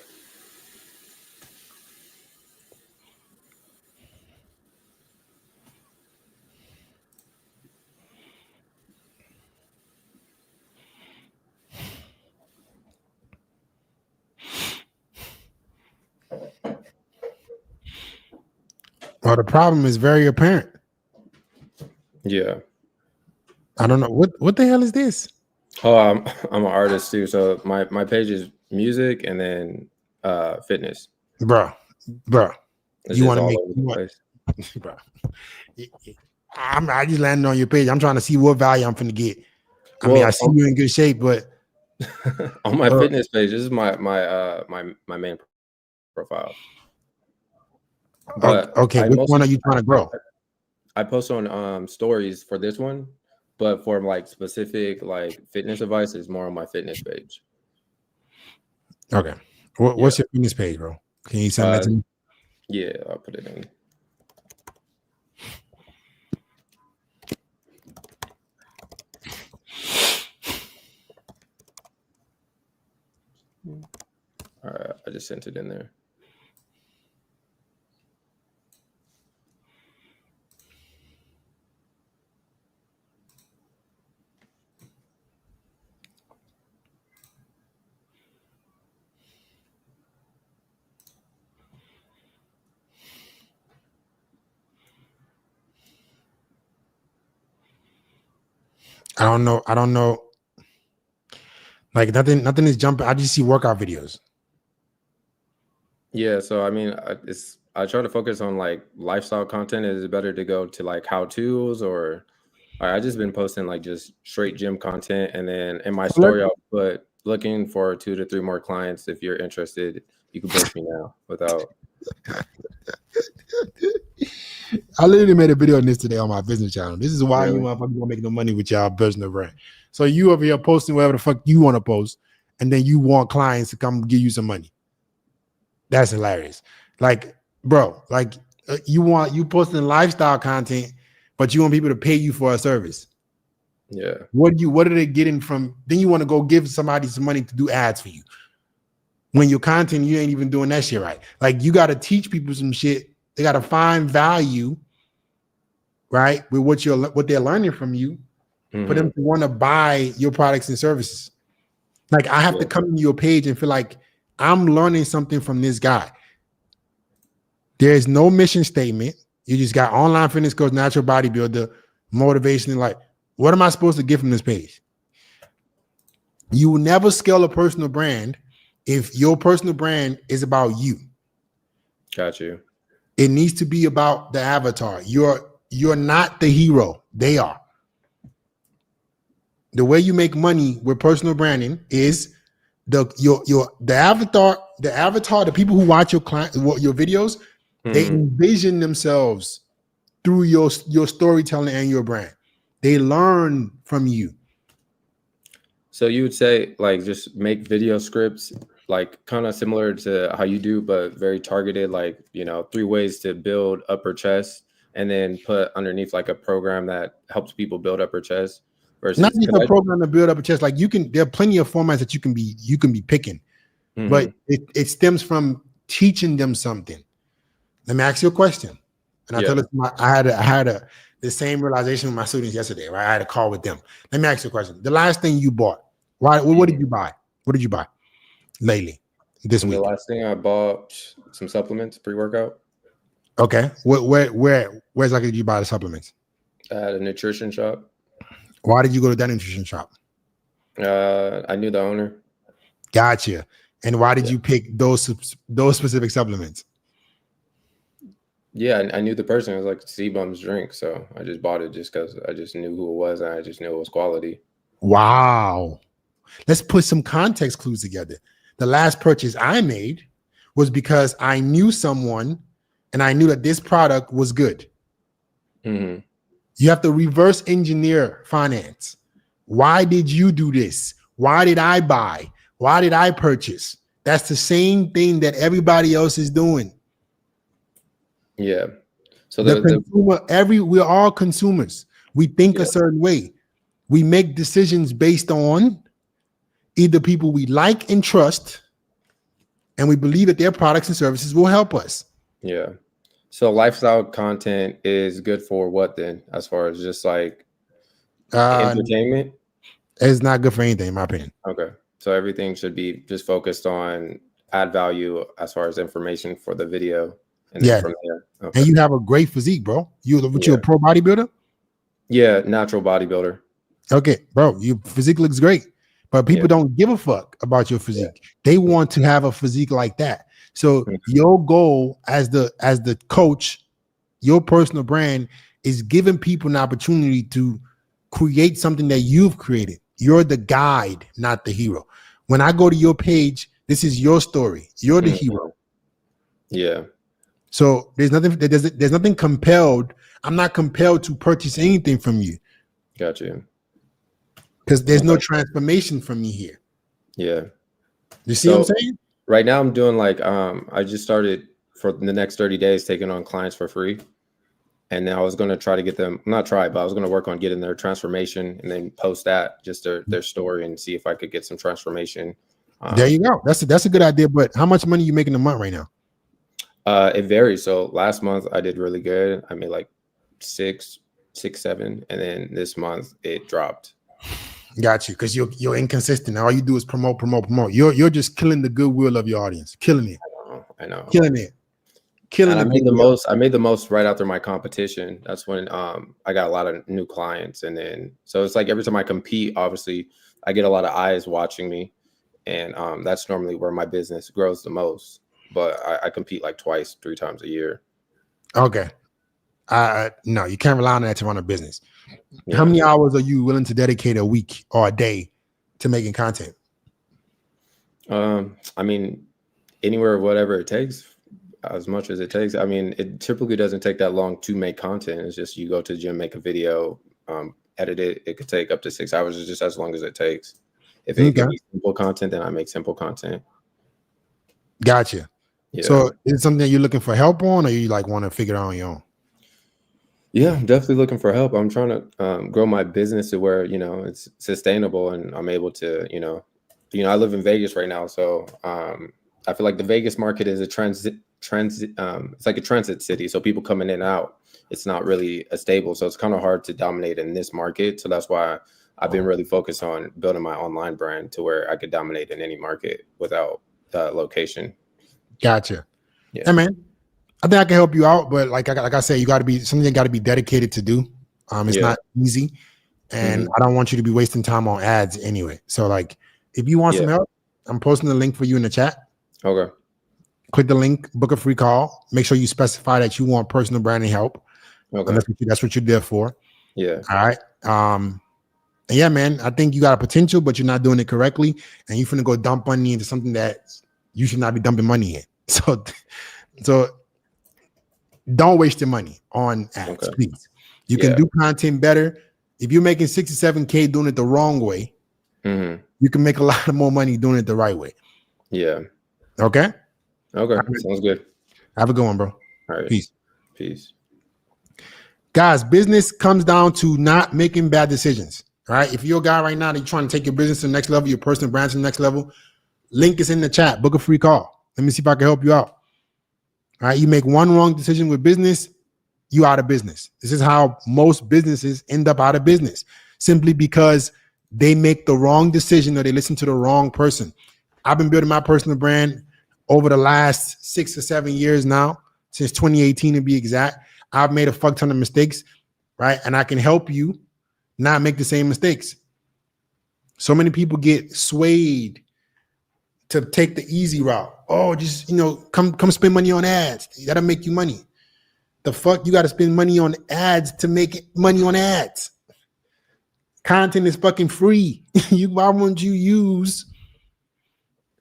Well, the problem is very apparent. Yeah. I don't know what the hell is this, Oh, I'm an artist too. So my page is music and then fitness. bro. It's You just want to all make over the place. bro. I just landed on your page. I'm trying to see what value I'm finna get. I mean, I see you in good shape, but on my fitness page, this is my main profile. But okay, which one are you trying to grow? I post on stories for this one, but for like specific like fitness advice is more on my fitness page. Okay. What's your fitness page, bro? Can you send that to me? Yeah, I'll put it in. All right, I just sent it in there. I don't know. Like nothing is jumping. I just see workout videos. Yeah, so I mean, I try to focus on like lifestyle content. Is it better to go to like how to's or I just been posting like just straight gym content, and then in my story I'll put looking for 2 to 3 more clients. If you're interested, you can book me now without. I literally made a video on this today on my business channel. This is why Really? you motherfuckers don't make no money with y'all personal brand. So you over here posting whatever the fuck you want to post, and then you want clients to come give you some money. That's hilarious. Like, bro, like you posting lifestyle content, but you want people to pay you for a service. Yeah. What are they getting from? Then you want to go give somebody some money to do ads for you. When your content, you ain't even doing that shit right. Like you got to teach people some shit. They got to find value, right, with what they're learning from you, for them to want to buy your products and services. Like I have to come to your page and feel like I'm learning something from this guy. There's no mission statement. You just got online fitness coach, natural bodybuilder, motivation, and like, what am I supposed to get from this page? You will never scale a personal brand if your personal brand is about you. Got you. It needs to be about the avatar. You're not the hero. They are. The way you make money with personal branding is the avatar, the people who watch your videos, they envision themselves through your storytelling and your brand. They learn from you. So you would say like just make video scripts like kind of similar to how you do, but very targeted, like, 3 ways to build upper chest, and then put underneath like a program that helps people build upper chest versus not just a program to build up a chest. Like there are plenty of formats that you can be picking, but it stems from teaching them something. Let me ask you a question. And I tell this, I had the same realization with my students yesterday, right? I had a call with them. Let me ask you a question. The last thing you bought, what did you buy? What did you buy lately this week? The last thing I bought some supplements, pre-workout. Okay. Where exactly did you buy the supplements? At a nutrition shop. Why did you go to that nutrition shop? I knew the owner. Gotcha. And why did you pick those specific supplements? Yeah, I knew the person. It was like C-Bum's drink, so I just bought it just because I just knew who it was, and I just knew it was quality. Wow. Let's put some context clues together. The last purchase I made was because I knew someone, and I knew that this product was good. Mm-hmm. You have to reverse engineer finance. Why did you do this? Why did I buy? Why did I purchase? That's the same thing that everybody else is doing. Yeah. So the consumer, we're all consumers. We think a certain way. We make decisions based on either people we like and trust, and we believe that their products and services will help us. Yeah. So lifestyle content is good for what then, as far as just like entertainment? It's not good for anything, in my opinion. Okay. So everything should be just focused on add value as far as information for the video. And then from there. Okay. And you have a great physique, bro. You Yeah. a pro bodybuilder? Yeah, natural bodybuilder. Okay, bro, your physique looks great, but people Yeah. don't give a fuck about your physique. They want to have a physique like that. So your goal as the coach, your personal brand is giving people an opportunity to create something that you've created. You're the guide, not the hero. When I go to your page, this is your story. You're the hero. Yeah. So there's nothing compelled. I'm not compelled to purchase anything from you Got you. because there's no transformation from me here. Yeah. You see what I'm saying? Right now I'm doing like I just started for the next 30 days taking on clients for free. And then I was going to try to get them, not try, but I was going to work on getting their transformation and then post that, just their story, and see if I could get some transformation. There you go. That's a good idea. But how much money are you making a month right now? It varies. So last month I did really good. I made like 6, 7, and then this month it dropped. Got you, because you're inconsistent. All you do is promote. You're just killing the goodwill of your audience, killing it. I know. Killing it. And I made the most right after my competition. That's when I got a lot of new clients, and then so it's like every time I compete, obviously I get a lot of eyes watching me, and that's normally where my business grows the most. But I compete like 2, 3 times a year. Okay. No, you can't rely on that to run a business. Yeah. How many hours are you willing to dedicate a week or a day to making content? I mean, anywhere, whatever it takes, as much as it takes. I mean, it typically doesn't take that long to make content. It's just you go to the gym, make a video, edit it. It could take up to 6 hours. It's just as long as it takes. If it can be simple content, then I make simple content. Gotcha. Yeah. So is it something that you're looking for help on, or you like want to figure it out on your own? Yeah, I'm definitely looking for help. I'm trying to grow my business to where, it's sustainable and I'm able to, I live in Vegas right now. So I feel like the Vegas market is a transit. It's like a transit city. So people coming in and out, it's not really a stable. So it's kind of hard to dominate in this market. So that's why I've been really focused on building my online brand to where I could dominate in any market without location. Gotcha. Yeah. Hey, man, I think I can help you out, but like I said, you got to be something you got to be dedicated to do. It's not easy, and I don't want you to be wasting time on ads anyway. So like, if you want some help, I'm posting the link for you in the chat. Okay. Click the link, book a free call. Make sure you specify that you want personal branding help. Okay. That's what you're there for. Yeah. All right. And yeah, man, I think you got a potential, but you're not doing it correctly, and you're finna go dump money into something that you should not be dumping money in. So don't waste your money on ads, please. You can do content better. If you're making 67K doing it the wrong way, you can make a lot more money doing it the right way. Yeah. Okay. Sounds good. Have a good one, bro. All right. Peace. Guys, business comes down to not making bad decisions. All right. If you're a guy right now that you're trying to take your business to the next level, your personal brand to the next level, link is in the chat. Book a free call. Let me see if I can help you out. All right. You make one wrong decision with business, you out of business. This is how most businesses end up out of business, simply because they make the wrong decision or they listen to the wrong person. I've been building my personal brand over the last 6 or 7 years now, since 2018 to be exact. I've made a fuck ton of mistakes, right? And I can help you not make the same mistakes. So many people get swayed to take the easy route. Oh, just, come spend money on ads. That'll make you money. The fuck? You got to spend money on ads to make money on ads. Content is fucking free. Why won't you use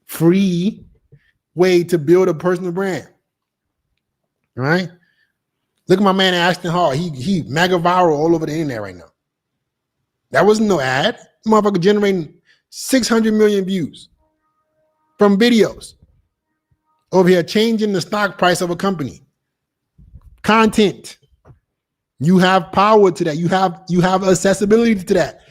free way to build a personal brand? All right. Look at my man Ashton Hall. He mega viral all over the internet right now. That wasn't no ad. Motherfucker generating 600 million views from videos over here, changing the stock price of a company. Content. You have power to that. You have accessibility to that.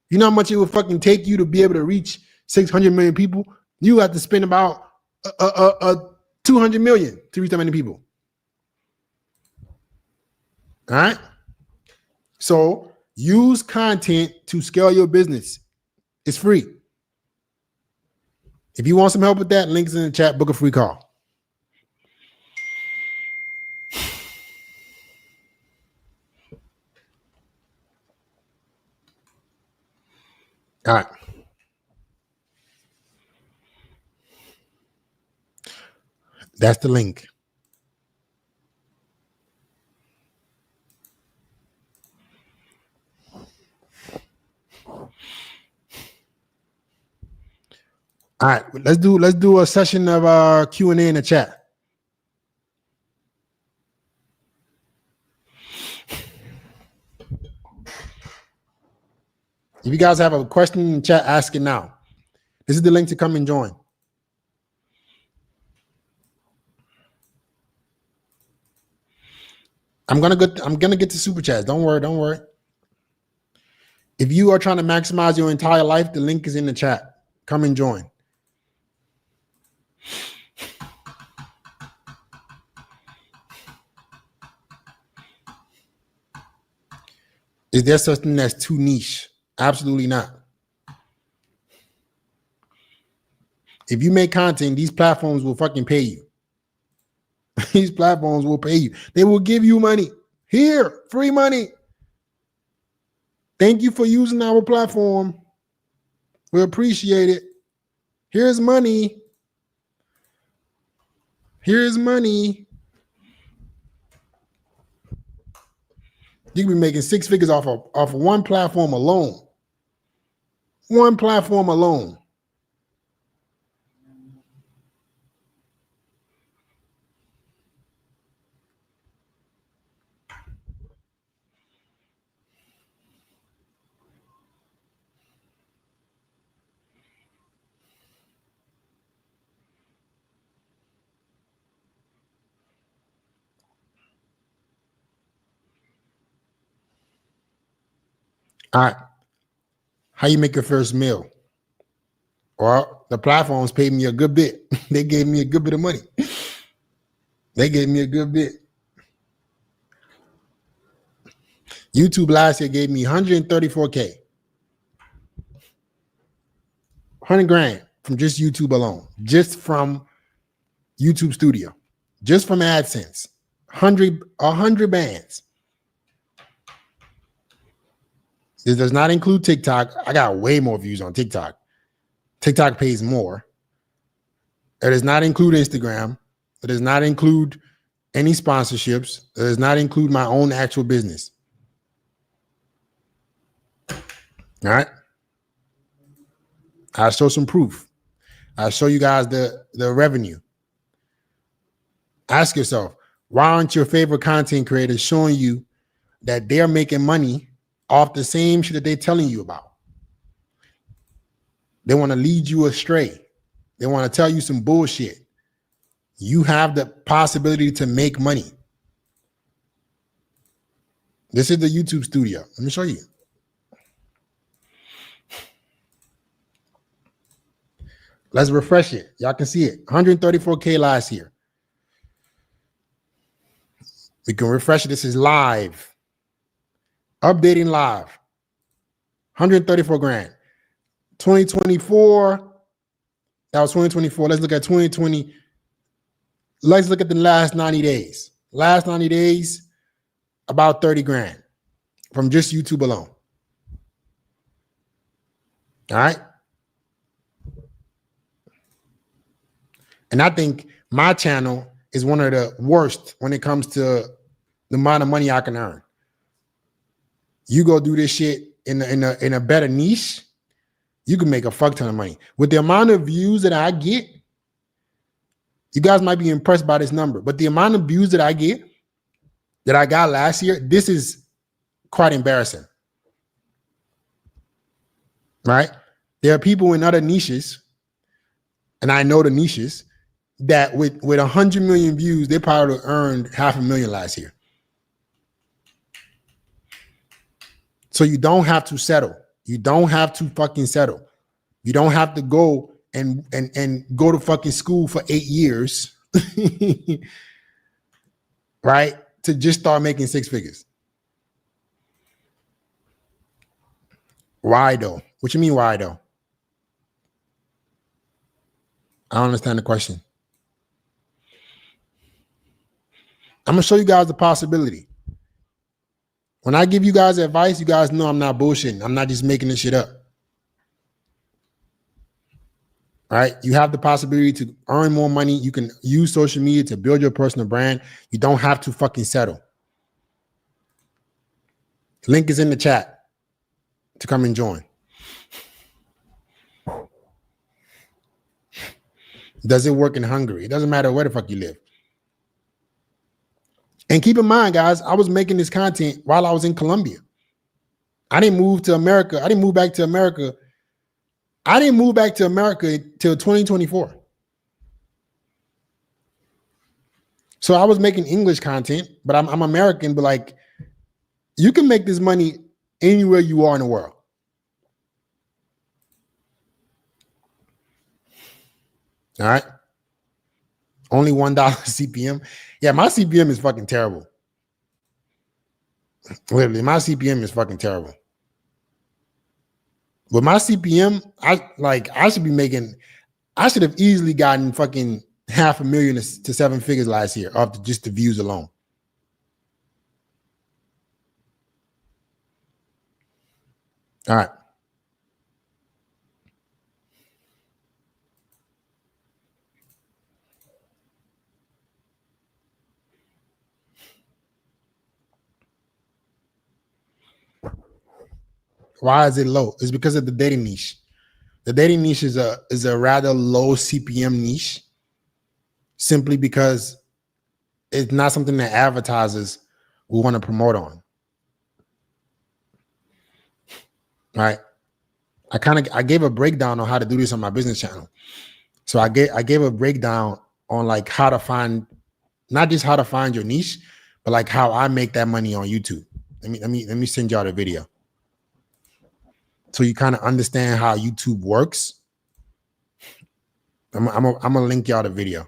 You know how much it would fucking take you to be able to reach 600 million people? You have to spend about 200 million to reach that many people. All right. So use content to scale your business. It's free. If you want some help with that, links in the chat, book a free call. All right. That's the link. All right, let's do a session of Q&A in the chat. If you guys have a question in the chat, ask it now. This is the link to come and join. I'm gonna get to super chats. Don't worry. If you are trying to maximize your entire life, the link is in the chat. Come and join. Is there such thing as too niche? Absolutely not. If you make content, these platforms will fucking pay you. These platforms will pay you. They will give you money. Here, free money. Thank you for using our platform. We appreciate it. Here's money. Here's money. You can be making 6 figures off of one platform alone. One platform alone. All right. How you make your first meal? Well, the platforms paid me a good bit. They gave me a good bit of money. They gave me a good bit. YouTube last year gave me 134K. 100 grand from just YouTube alone. Just from YouTube Studio. Just from AdSense. 100 bands. This does not include TikTok. I got way more views on TikTok. TikTok pays more. It does not include Instagram. It does not include any sponsorships. It does not include my own actual business. All right. I'll show some proof. I'll show you guys the revenue. Ask yourself, why aren't your favorite content creators showing you that they're making money off the same shit that they're telling you about? They want to lead you astray. They want to tell you some bullshit. You have the possibility to make money. This is the YouTube Studio. Let me show you. Let's refresh it. Y'all can see it. 134K last year. We can refresh it. This is live. Updating live. 134 grand. 2024. That was 2024. Let's look at 2020. Let's look at the last 90 days. Last 90 days, about 30 grand from just YouTube alone. All right. And I think my channel is one of the worst when it comes to the amount of money I can earn. You go do this shit in a better niche, you can make a fuck ton of money. With the amount of views that I get, you guys might be impressed by this number, but the amount of views that I get, that I got last year, this is quite embarrassing. Right? There are people in other niches, and I know the niches, that with 100 million views, they probably earned $500,000 last year. So you don't have to settle. You don't have to fucking settle. You don't have to go and go to fucking school for 8 years, right? To just start making 6 figures. Why though? What you mean why though? I don't understand the question. I'm gonna show you guys the possibility. When I give you guys advice, you guys know I'm not bullshitting. I'm not just making this shit up. right? You have the possibility to earn more money. You can use social media to build your personal brand. You don't have to fucking settle. Link is in the chat to come and join. Does it work in Hungary? It doesn't matter where the fuck you live. And keep in mind, guys, I was making this content while I was in Colombia. I didn't move to America. I didn't move back to America. I didn't move back to America till 2024. So I was making English content, but I'm American, but like you can make this money anywhere you are in the world. All right. Only $1 CPM. Yeah, my CPM is fucking terrible. Literally, my CPM is fucking terrible. With my CPM, I should have easily gotten fucking $500,000 to 7 figures last year off just the views alone. All right. Why is it low? It's because of the dating niche. The dating niche is a rather low CPM niche, simply because it's not something that advertisers will want to promote on. Right? I gave a breakdown on how to do this on my business channel. So I gave a breakdown on like how to find, not just how to find your niche, but like how I make that money on YouTube. Let me send y'all the video, so you kind of understand how YouTube works. I'm gonna link y'all the video.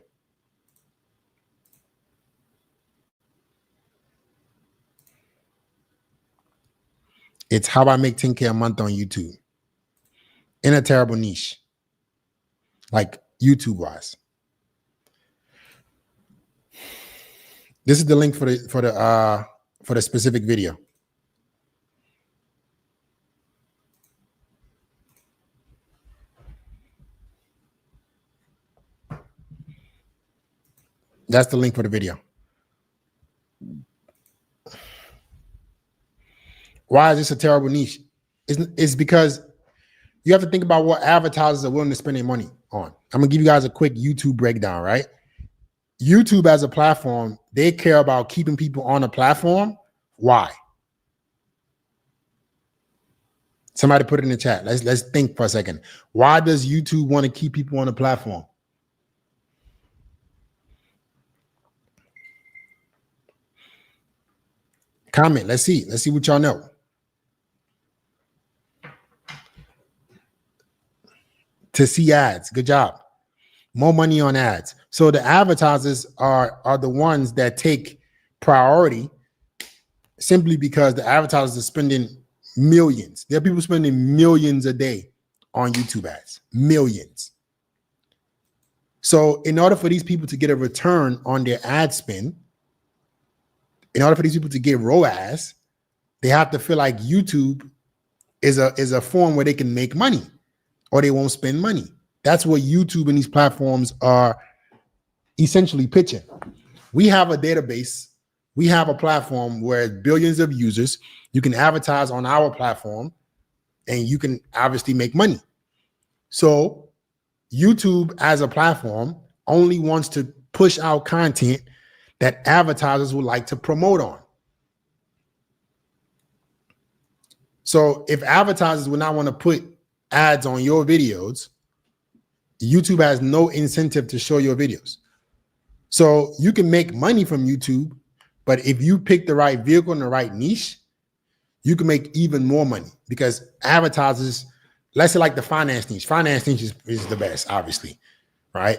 It's how I make 10K a month on YouTube in a terrible niche, like YouTube wise. This is the link for the specific video. That's the link for the video. Why is this a terrible niche? It's because you have to think about what advertisers are willing to spend their money on. I'm gonna give you guys a quick YouTube breakdown, right? YouTube as a platform, they care about keeping people on a platform. Why? Somebody put it in the chat. Let's think for a second. Why does YouTube want to keep people on the platform? Comment. Let's see what y'all know. To see ads. Good job. More money on ads. So the advertisers are the ones that take priority, simply because the advertisers are spending millions. There are people spending millions a day on YouTube ads. Millions. So in order for these people to get a return on their ad spend, in order for these people to get ROAS, they have to feel like YouTube is a form where they can make money, or they won't spend money. That's what YouTube and these platforms are essentially pitching. We have a database. We have a platform where billions of users, you can advertise on our platform and you can obviously make money. So YouTube as a platform only wants to push out content that advertisers would like to promote on. So if advertisers would not want to put ads on your videos, YouTube has no incentive to show your videos. So you can make money from YouTube, but if you pick the right vehicle and the right niche, you can make even more money, because advertisers, let's say like the finance niche. Finance niche is the best, obviously, right?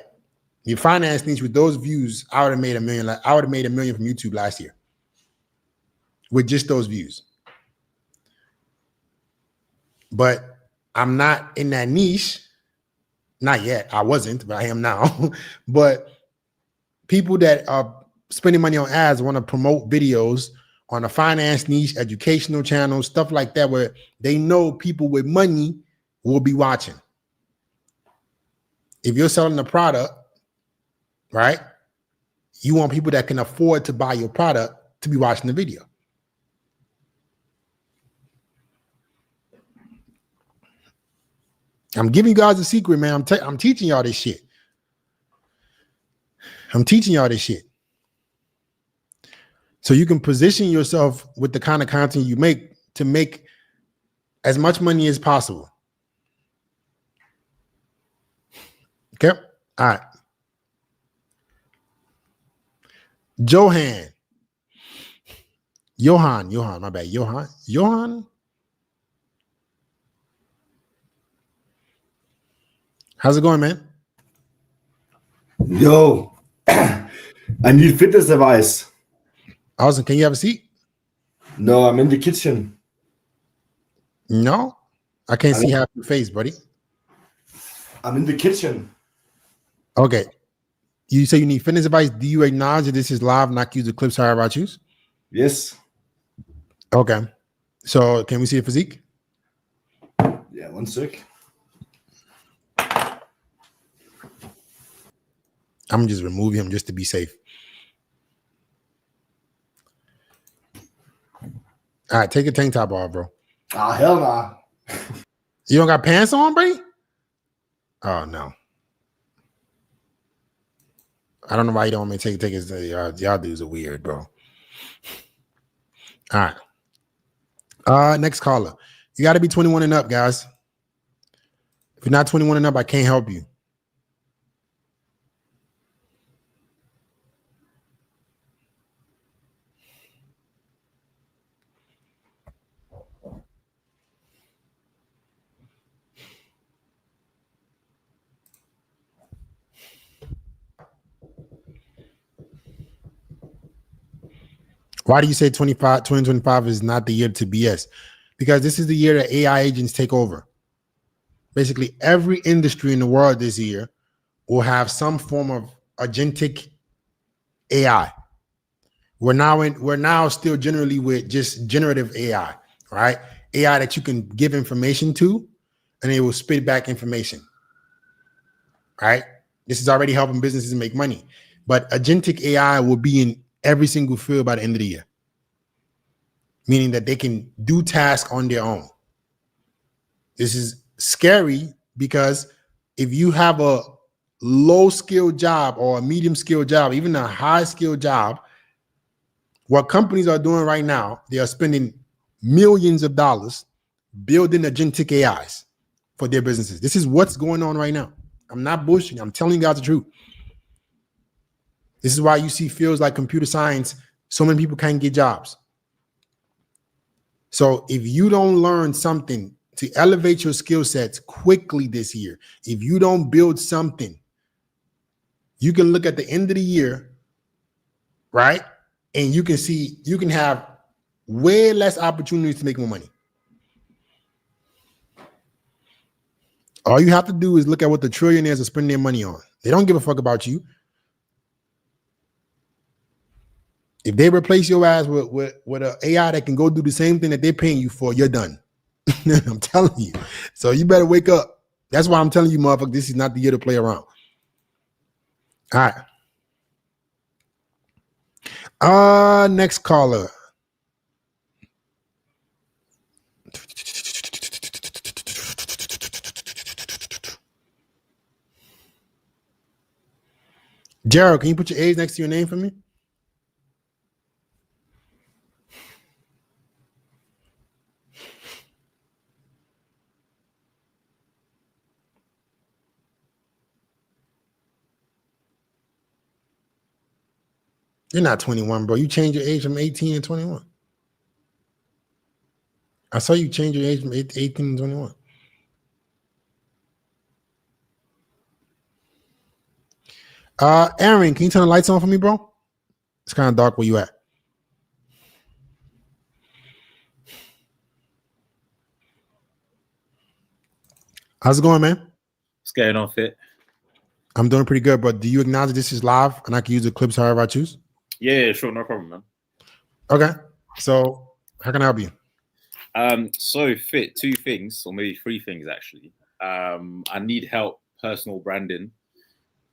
Your finance niche, with those views, I would have made $1 million. I would have made $1 million from YouTube last year with just those views. But I'm not in that niche. Not yet. I wasn't, but I am now. But people that are spending money on ads want to promote videos on a finance niche, educational channels, stuff like that, where they know people with money will be watching. if you're selling a product, right? You want people that can afford to buy your product to be watching the video. I'm giving you guys a secret, man. I'm teaching y'all this shit. I'm teaching y'all this shit. So you can position yourself with the kind of content you make to make as much money as possible. Okay? All right. Johan, my bad. Johan. How's it going, man? Yo, I need fitness advice. Awesome. Can you have a seat? No, I'm in the kitchen. No, I can't see half your face, buddy. I'm in the kitchen. Okay. You say you need fitness advice. Do you acknowledge that this is live, not use the clips however I choose? Yes. Okay. So can we see a physique? Yeah, 1 sec. I'm gonna just remove him just to be safe. All right, take your tank top off, bro. Ah, hell nah. You don't got pants on, buddy? Oh no. I don't know why you don't want me to take his y'all dudes are weird, bro. All right. Next caller. You got to be 21 and up, guys. If you're not 21 and up, I can't help you. Why do you say 2025 is not the year to BS? Because this is the year that AI agents take over. Basically, every industry in the world this year will have some form of agentic AI. We're now still generally with just generative AI, right? AI that you can give information to, and it will spit back information, right? This is already helping businesses make money, but agentic AI will be in every single field by the end of the year, meaning that they can do tasks on their own. This is scary because if you have a low skill job or a medium skill job, even a high skill job, what companies are doing right now, they are spending millions of dollars building agentic AIs for their businesses. This is what's going on right now. I'm not bullshitting. I'm telling you guys the truth. This is why you see fields like computer science, so many people can't get jobs. So if you don't learn something to elevate your skill sets quickly this year, if you don't build something, you can look at the end of the year, right? And you can see, you can have way less opportunities to make more money. All you have to do is look at what the trillionaires are spending their money on. They don't give a fuck about you. If they replace your ass with an AI that can go do the same thing that they're paying you for, you're done. I'm telling you. So you better wake up. That's why I'm telling you, motherfucker, this is not the year to play around. All right. Next caller. Gerald, can you put your age next to your name for me? You're not 21, bro. You changed your age from 18 to 21. I saw you change your age from 18 to 21. Aaron, can you turn the lights on for me, bro? It's kind of dark where you at. How's it going, man? What's going on, Fit? I'm doing pretty good, but do you acknowledge this is live and I can use the clips however I choose? Yeah, sure, no problem, man. Okay. So how can I help you? So Fit, 2 things, or maybe 3 things actually. I need help personal branding.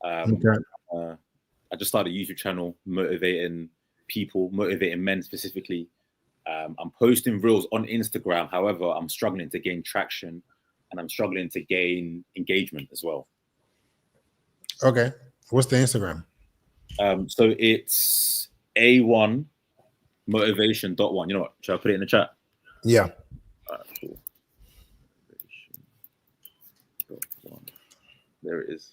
Okay. I just started a YouTube channel motivating people, motivating men specifically. I'm posting reels on Instagram. However, I'm struggling to gain traction and I'm struggling to gain engagement as well. Okay. What's the Instagram? So it's A1 motivation.1. You know what? Should I put it in the chat? Yeah. All right, cool. Motivation.1. There it is.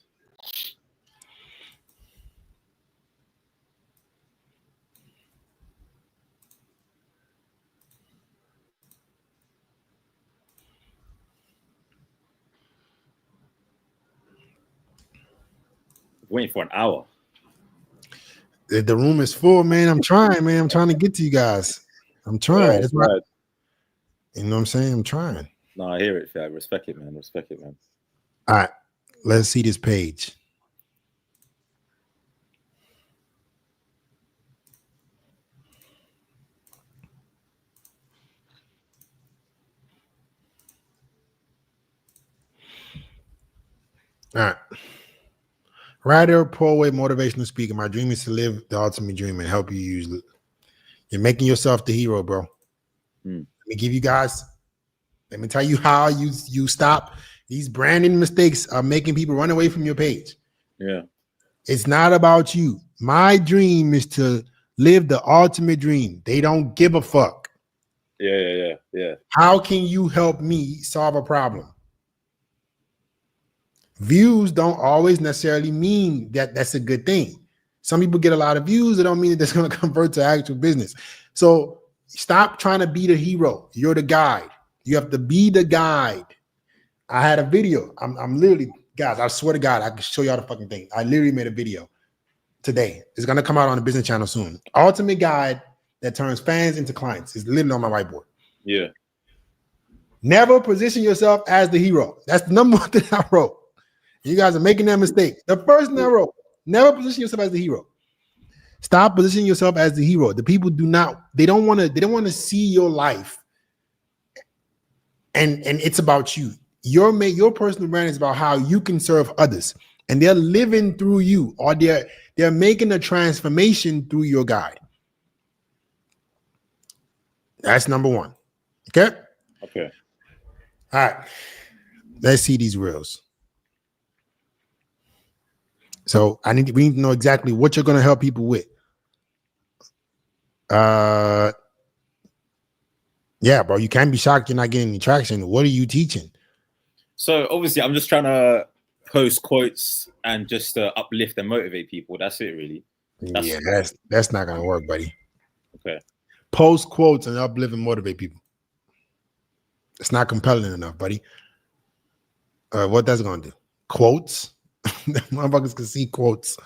Waiting for an hour. The room is full, man. I'm trying, man. I'm trying to get to you guys. I'm trying. That's why. You know what I'm saying? I'm trying. No, I hear it, fam. Respect it, man. Respect it, man. All right. Let's see this page. All right. Writer, poet, motivational speaker. My dream is to live the ultimate dream and help you use it. You're making yourself the hero, bro. Let me give you guys, let me tell you how you stop these branding mistakes are making people run away from your page. Yeah. It's not about you. My dream is to live the ultimate dream. They don't give a fuck. Yeah. How can you help me solve a problem? Views don't always necessarily mean that that's a good thing. Some people get a lot of views. It don't mean that that's going to convert to actual business. So stop trying to be the hero. You're the guide. You have to be the guide. I had a video. I'm literally, guys, I swear to God, I can show y'all the fucking thing. I literally made a video today. It's going to come out on the business channel soon. Ultimate guide that turns fans into clients. It's literally on my whiteboard. Yeah. Never position yourself as the hero. That's the number one thing I wrote. You guys are making that mistake. The first thing I wrote, never position yourself as the hero. Stop positioning yourself as the hero. The people they don't want to see your life. And it's about you. Your personal brand is about how you can serve others. And they're living through you, or they're making a transformation through your guide. That's number one. Okay? Okay. All right. Let's see these reels. So we need to know exactly what you're going to help people with. Yeah, bro, you can't be shocked you're not getting any traction. What are you teaching? So obviously I'm just trying to post quotes and just uplift and motivate people. That's it, really. That's not going to work, buddy. Okay. Post quotes and uplift and motivate people. It's not compelling enough, buddy. What that's going to do? Quotes? Motherfuckers can see quotes.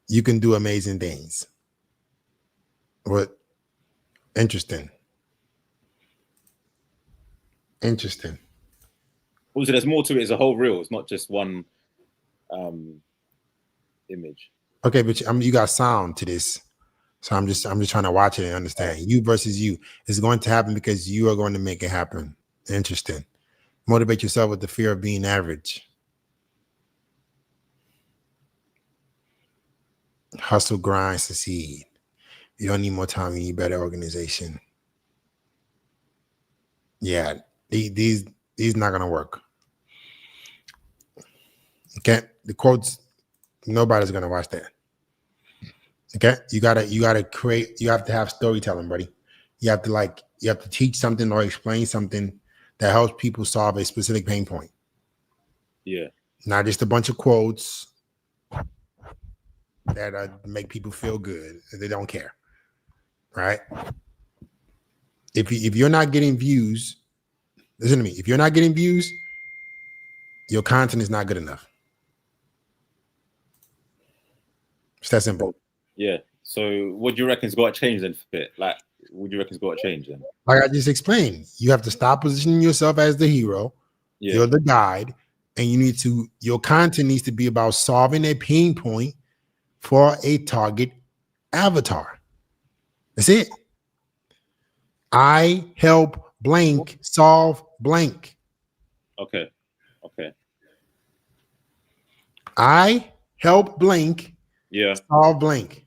You can do amazing things. What? Interesting. Also, there's more to it. It's a whole reel. It's not just one image. Okay, but you got sound to this. So I'm just trying to watch it and understand. You versus you. It's going to happen because you are going to make it happen. Interesting. Motivate yourself with the fear of being average. Hustle, grind, succeed. You don't need more time. You need better organization. Yeah, these not gonna work. Okay, the quotes. Nobody's gonna watch that. Okay, you gotta create. You have to have storytelling, buddy. You have to teach something or explain something that helps people solve a specific pain point. Yeah, not just a bunch of quotes that make people feel good. They don't care, right? If you're not getting views, listen to me. If you're not getting views, your content is not good enough. It's that simple. Yeah. So what do you reckon's got to change then for it? Like, what do you reckon's got to change then? Like I just explained, you have to stop positioning yourself as the hero. Yeah. You're the guide, and your content needs to be about solving a pain point for a target avatar. That's it. I help blank solve blank. Okay. I help blank Yeah. solve blank.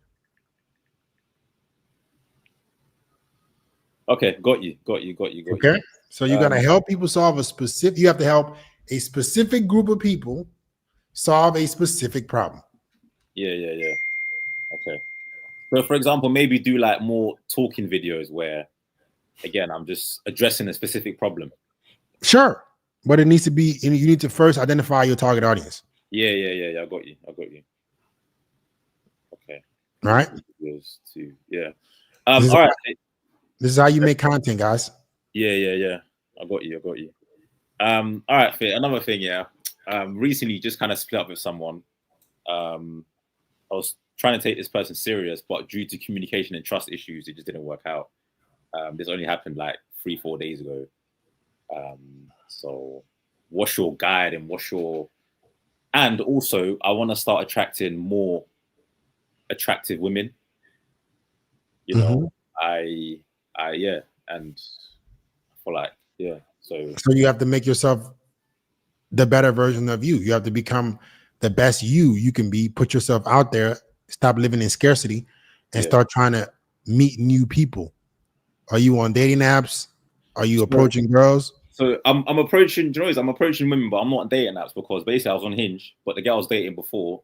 Okay, got you. Okay. So you're gonna help people solve a specific. You have to help a specific group of people solve a specific problem. Yeah. Okay. So, for example, maybe do like more talking videos where, again, I'm just addressing a specific problem. Sure, but it needs to be. You need to first identify your target audience. Yeah. I got you. Okay. All right. Videos too. Yeah. All right. This is how you make content, guys. Yeah. I got you. All right, Fit. Another thing, yeah. Recently, just kind of split up with someone. I was trying to take this person serious, but due to communication and trust issues, it just didn't work out. This only happened like 3-4 days ago. So, what's your guide and and also, I want to start attracting more attractive women. You know, I yeah, and I feel like yeah. So you have to make yourself the better version of you. You have to become the best you can be. Put yourself out there. Stop living in scarcity, and start trying to meet new people. Are you on dating apps? Are you approaching girls? So I'm approaching, I'm approaching women, but I'm not on dating apps because basically I was on Hinge, but the girl I was dating before,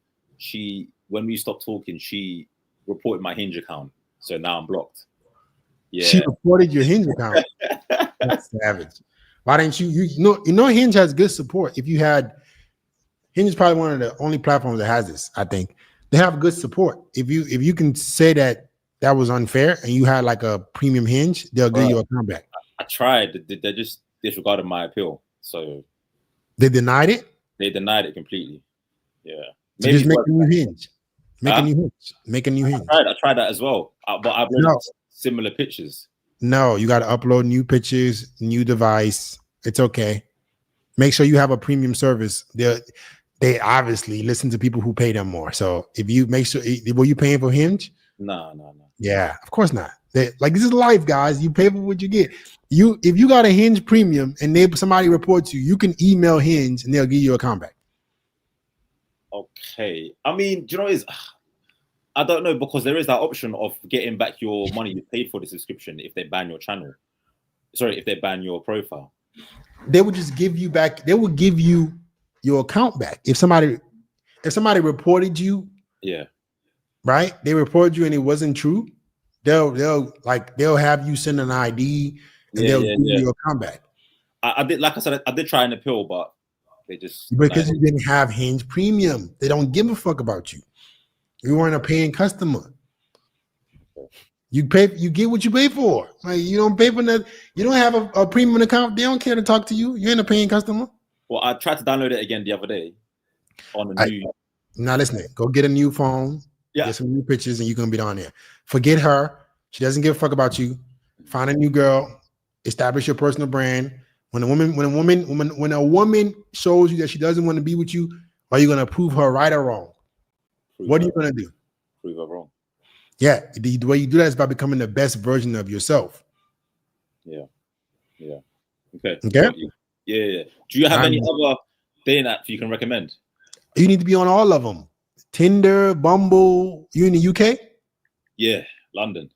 when we stopped talking, she reported my Hinge account. So now I'm blocked. Yeah. She reported your Hinge account. That's savage. Why didn't you know Hinge has good support. If you had Hinge is probably one of the only platforms that has this, I think. They have good support. If you can say that was unfair and you had like a premium Hinge, they'll give you a comeback. I tried. They just disregarded my appeal. So they denied it? They denied it completely. Yeah. So maybe just make a new Hinge. Make a new Hinge. I tried that as well. But I've uploaded similar pictures. No, you got to upload new pictures, new device. It's okay. Make sure you have a premium service. They obviously listen to people who pay them more. So if you make sure, were you paying for Hinge? No. Yeah, of course not. Like this is life, guys. You pay for what you get. If you got a Hinge premium and somebody reports you can email Hinge and they'll give you a comeback. Okay. I mean, do you know what I don't know, because there is that option of getting back your money you paid for the subscription if they ban your channel. Sorry, if they ban your profile. They would just give you back. They will give you your account back. If somebody reported you, right? They reported you and it wasn't true. They'll have you send an ID and they'll give you your account back. I did, like I said, I did try and appeal, but they just because you didn't have Hinge Premium. They don't give a fuck about you. You weren't a paying customer. You get what you pay for. Like you don't pay for nothing. You don't have a premium account. They don't care to talk to you. You ain't a paying customer. Well, I tried to download it again the other day on a new. Now listen, go get a new phone. Get some new pictures, and you're gonna be on there. Forget her. She doesn't give a fuck about you. Find a new girl. Establish your personal brand. When a woman shows you that she doesn't want to be with you, are you gonna prove her right or wrong? What are you gonna do? Prove her wrong. Yeah, the way you do that is by becoming the best version of yourself. Yeah. Okay. Yeah. Do you have any other dating apps you can recommend? You need to be on all of them. Tinder, Bumble. You in the UK? Yeah, London.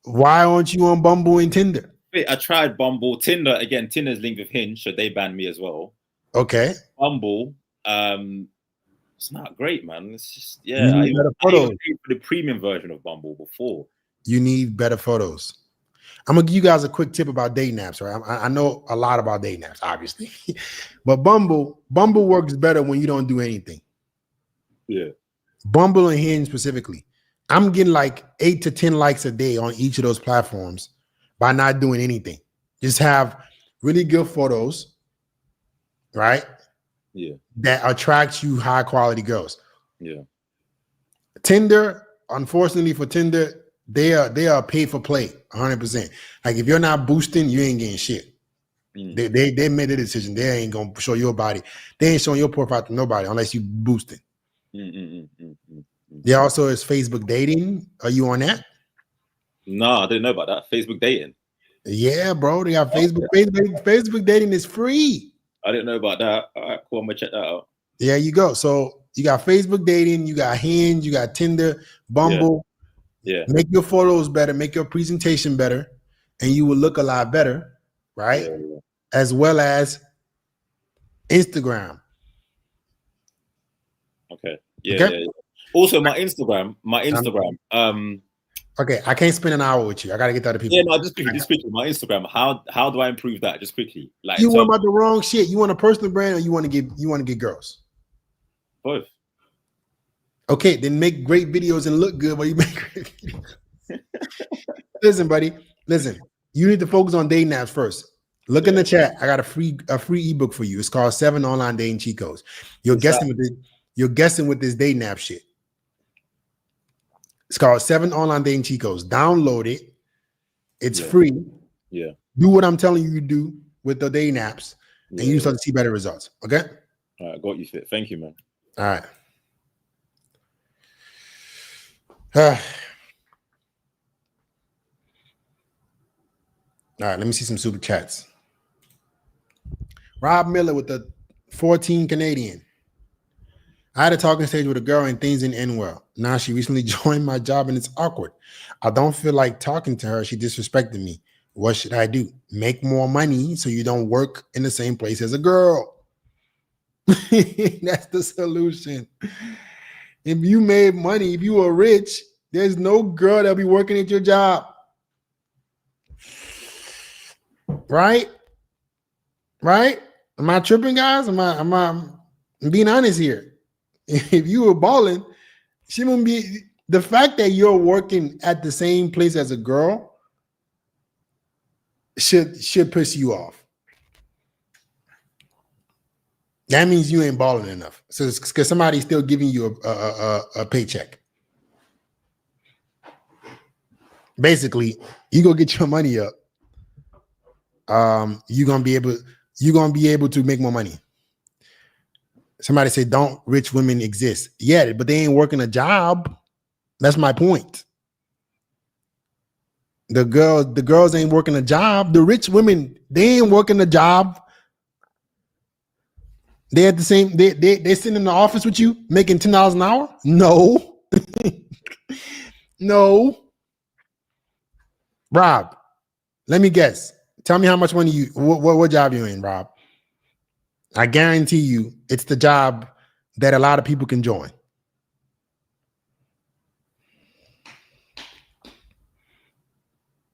Why aren't you on Bumble and Tinder? I tried Bumble. Tinder, again, Tinder's linked with Hinge, so they banned me as well. Okay. Bumble, it's not great, man. It's just, I even paid for the premium version of Bumble before. You need better photos. I'm gonna give you guys a quick tip about dating apps, right? I know a lot about dating apps, obviously, but Bumble works better when you don't do anything. Yeah. Bumble and Hinge specifically, I'm getting like 8 to 10 likes a day on each of those platforms by not doing anything. Just have really good photos, right? Yeah. That attracts you high quality girls. Yeah. Tinder, unfortunately for Tinder, they are pay for play 100%. Like if you're not boosting, you ain't getting shit. They made a decision. They ain't gonna show your body. They ain't showing your profile to nobody unless you boosting. There also is Facebook dating. Are you on that? No, I didn't know about that. Facebook dating. Yeah, bro. They got Facebook. Facebook dating is free. I didn't know about that. All right, cool. I'm gonna check that out. There you go. So You got Facebook dating, you got Hinge, you got Tinder, Bumble. Yeah. Make your photos better, make your presentation better, and you will look a lot better, right? Yeah. As well as Instagram. Okay. Yeah, Okay? yeah. Also, my Instagram. Okay, I can't spend an hour with you. I gotta get to other people. Yeah, no, just quickly. My Instagram. How do I improve that? Just quickly. Like You want about the wrong shit. You want a personal brand, or you want to get girls? both. Okay, then make great videos and look good while you make great videos. Listen, buddy. Listen, you need to focus on dating apps first. Look in the chat. I got a free ebook for you. It's called 7 Online Dating Cheat Codes. You're guessing with this dating app shit. It's called 7 Online Dating Cheat Codes. Download it. It's free. Yeah. Do what I'm telling you to do with the dating apps, and you start to see better results. Okay. All right, got you, Fit. Thank you, man. All right. All right, let me see some super chats. Rob Miller with the 14 Canadian. I had a talking stage with a girl and things didn't end well. Now she recently joined my job and it's awkward. I don't feel like talking to her. She disrespected me. What should I do? Make more money so you don't work in the same place as a girl. That's the solution. If you made money, if you were rich, there's no girl that'll be working at your job. Right? Right? Am I tripping, guys? I'm being honest here. If you were balling, she wouldn't be. The fact that you're working at the same place as a girl should piss you off. That means you ain't balling enough. So it's because somebody's still giving you a paycheck. Basically, you go get your money up. You're gonna be able to make more money. Somebody say, don't rich women exist? Yeah, but they ain't working a job. That's my point. The girls ain't working a job. The rich women, they ain't working a job. They at the same, they sitting in the office with you making $10 an hour? No. No. Rob, let me guess. Tell me how much money what job you in, Rob? I guarantee you it's the job that a lot of people can join.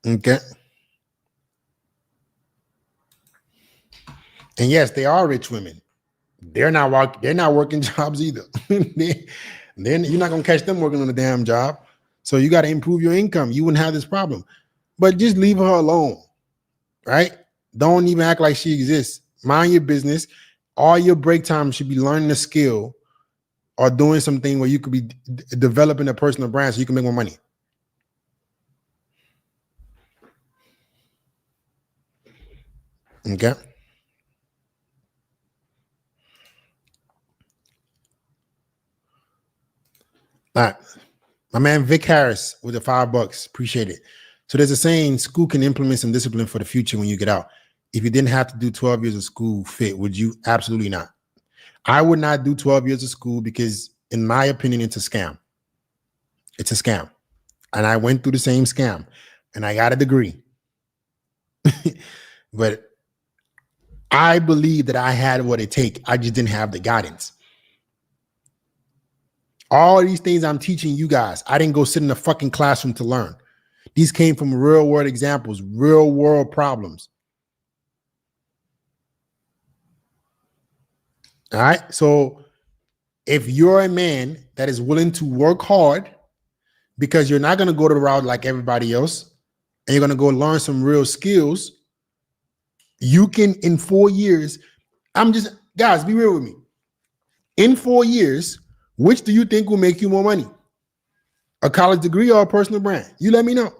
Okay. And yes, they are rich women. They're not working jobs either. Then you're not gonna catch them working on a damn job. So you got to improve your income. You wouldn't have this problem. But just leave her alone. Right? Don't even act like she exists. Mind your business. All your break time should be learning a skill or doing something where you could be developing a personal brand so you can make more money. Okay. All right. My man Vic Harris with the $5. Appreciate it. So there's a saying, school can implement some discipline for the future when you get out. If you didn't have to do 12 years of school, Fit, would you? Absolutely not. I would not do 12 years of school because, in my opinion, it's a scam. It's a scam. And I went through the same scam and I got a degree. But I believe that I had what it takes. I just didn't have the guidance. All these things I'm teaching you guys, I didn't go sit in a fucking classroom to learn. These came from real world examples, real world problems. All right. So if you're a man that is willing to work hard, because you're not going to go to the route like everybody else, and you're going to go learn some real skills, you can, in 4 years, guys, be real with me. In 4 years, which do you think will make you more money? A college degree or a personal brand? You let me know.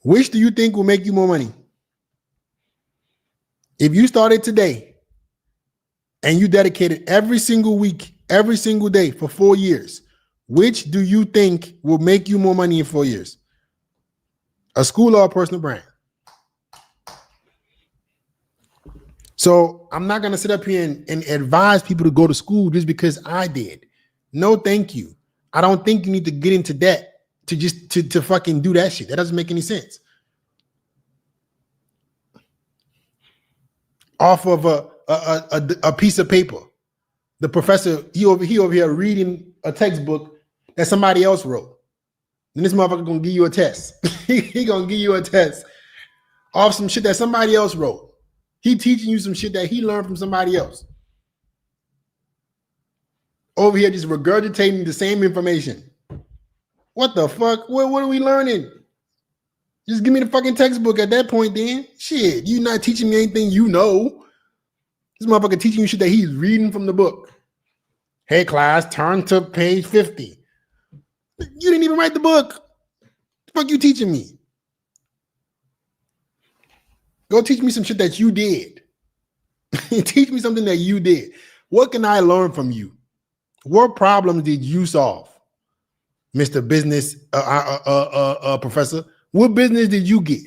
Which do you think will make you more money? If you started today and you dedicated every single week, every single day for 4 years, which do you think will make you more money in 4 years? A school or a personal brand? So I'm not gonna sit up here and advise people to go to school just because I did. No, thank you. I don't think you need to get into debt to just to fucking do that shit. That doesn't make any sense. Off of a piece of paper. The professor, he over here reading a textbook that somebody else wrote. And this motherfucker gonna give you a test. He gonna give you a test off some shit that somebody else wrote. He teaching you some shit that he learned from somebody else. Over here just regurgitating the same information. What the fuck? What are we learning? Just give me the fucking textbook at that point then. Shit, you not teaching me anything you know. This motherfucker teaching you shit that he's reading from the book. Hey class, turn to page 50. You didn't even write the book. The fuck you teaching me? Go teach me some shit that you did. Teach me something that you did. What can I learn from you? What problems did you solve, Mr. Business Professor? What business did you get?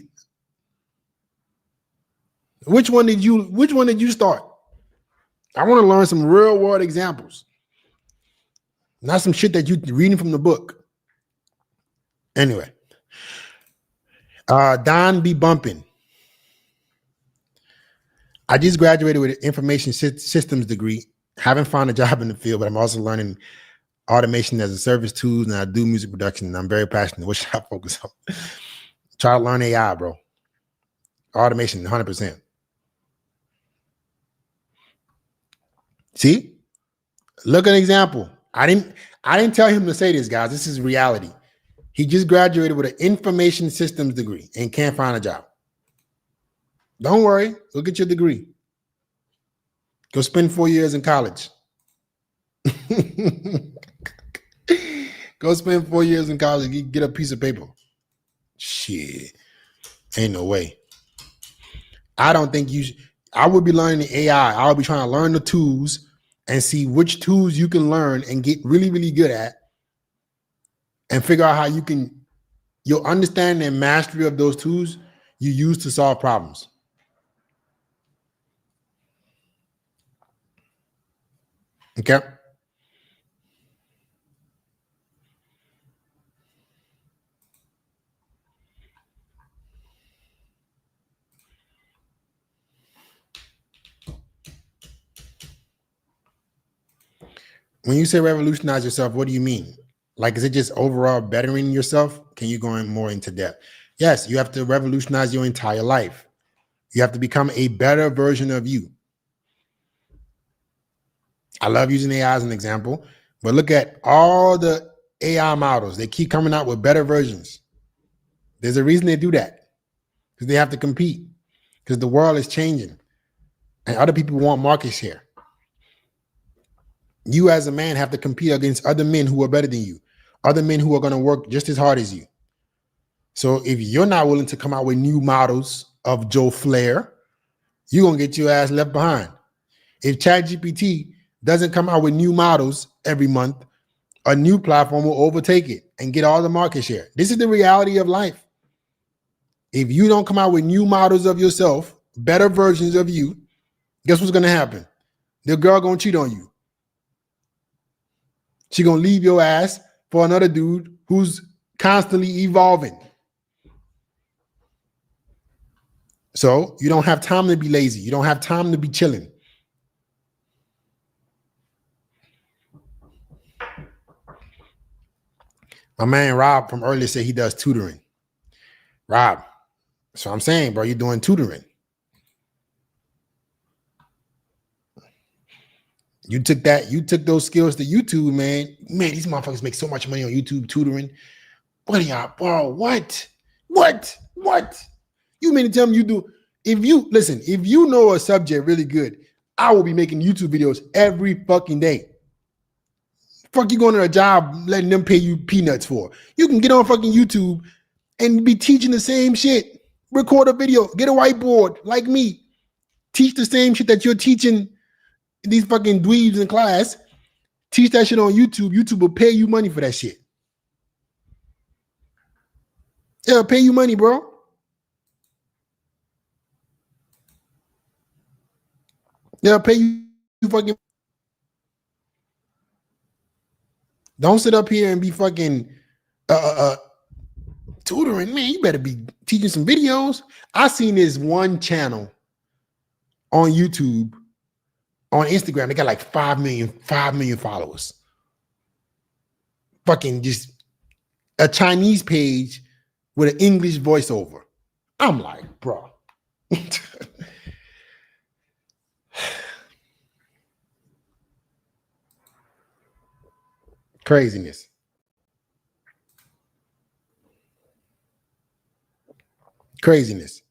Which one did you start? I want to learn some real world examples, not some shit that you reading from the book. Anyway, Don be bumping. I just graduated with an information systems degree. Haven't found a job in the field, but I'm also learning automation as a service tools, and I do music production. And I'm very passionate. What should I focus on? Try to learn AI, bro. Automation, 100%. See, look at an example. I didn't tell him to say this, guys. This is reality. He just graduated with an information systems degree and can't find a job. Don't worry. Go get your degree. Go spend 4 years in college. Go spend 4 years in college. Get a piece of paper. Shit. Ain't no way. I don't think you I would be learning AI. I would be trying to learn the tools and see which tools you can learn and get really, really good at and figure out how your understanding and mastery of those tools you use to solve problems. Okay. When you say revolutionize yourself, what do you mean? Like, is it just overall bettering yourself? Can you go in more into depth? Yes, you have to revolutionize your entire life. You have to become a better version of you. I love using AI as an example, but look at all the AI models. They keep coming out with better versions. There's a reason they do that, because they have to compete, because the world is changing and other people want market share. You as a man have to compete against other men who are better than you, other men who are going to work just as hard as you. So if you're not willing to come out with new models of Joe Flair, you're going to get your ass left behind. If ChatGPT doesn't come out with new models every month, a new platform will overtake it and get all the market share. This is the reality of life. If you don't come out with new models of yourself, better versions of you, guess what's going to happen? The girl going to cheat on you. She going to leave your ass for another dude who's constantly evolving. So you don't have time to be lazy. You don't have time to be chilling. My man Rob from earlier said he does tutoring. Rob, so I'm saying, bro, you're doing tutoring. You took those skills to YouTube, man. Man, these motherfuckers make so much money on YouTube tutoring. What are y'all, bro? What? You mean to tell me you do? If you know a subject really good, I will be making YouTube videos every fucking day. Fuck you going to a job letting them pay you peanuts for? You can get on fucking YouTube and be teaching the same shit. Record a video, get a whiteboard like me. Teach the same shit that you're teaching these fucking dweebs in class. Teach that shit on YouTube. YouTube will pay you money for that shit. It'll pay you money, bro. They'll pay you fucking. Don't sit up here and be fucking tutoring. Man, you better be teaching some videos. I seen this one channel on YouTube, on Instagram. They got like 5 million followers. Fucking just a Chinese page with an English voiceover. I'm like, bro. Craziness. Craziness.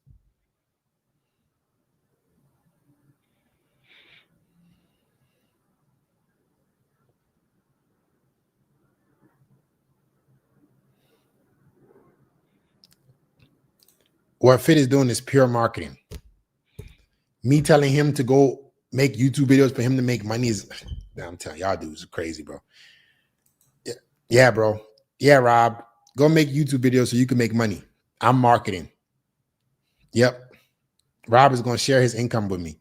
What Fit is doing is pure marketing. Me telling him to go make YouTube videos for him to make money is, I'm telling y'all dudes are crazy, bro. Yeah, bro. Yeah, Rob. Go make YouTube videos so you can make money. I'm marketing. Yep. Rob is going to share his income with me.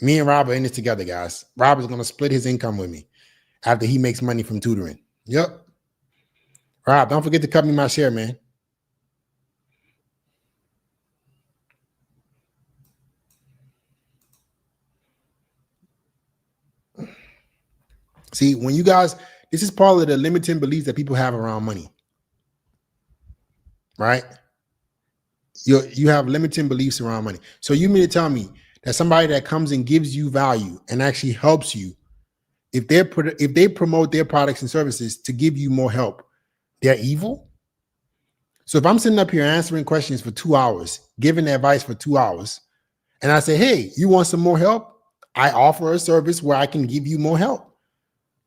Me and Rob are in this together, guys. Rob is going to split his income with me after he makes money from tutoring. Yep. Rob, don't forget to cut me my share, man. See, when you guys, this is part of the limiting beliefs that people have around money, right? You have limiting beliefs around money. So you mean to tell me that somebody that comes and gives you value and actually helps you, if they promote their products and services to give you more help, they're evil? So if I'm sitting up here answering questions for 2 hours, giving advice for 2 hours, and I say, hey, you want some more help? I offer a service where I can give you more help.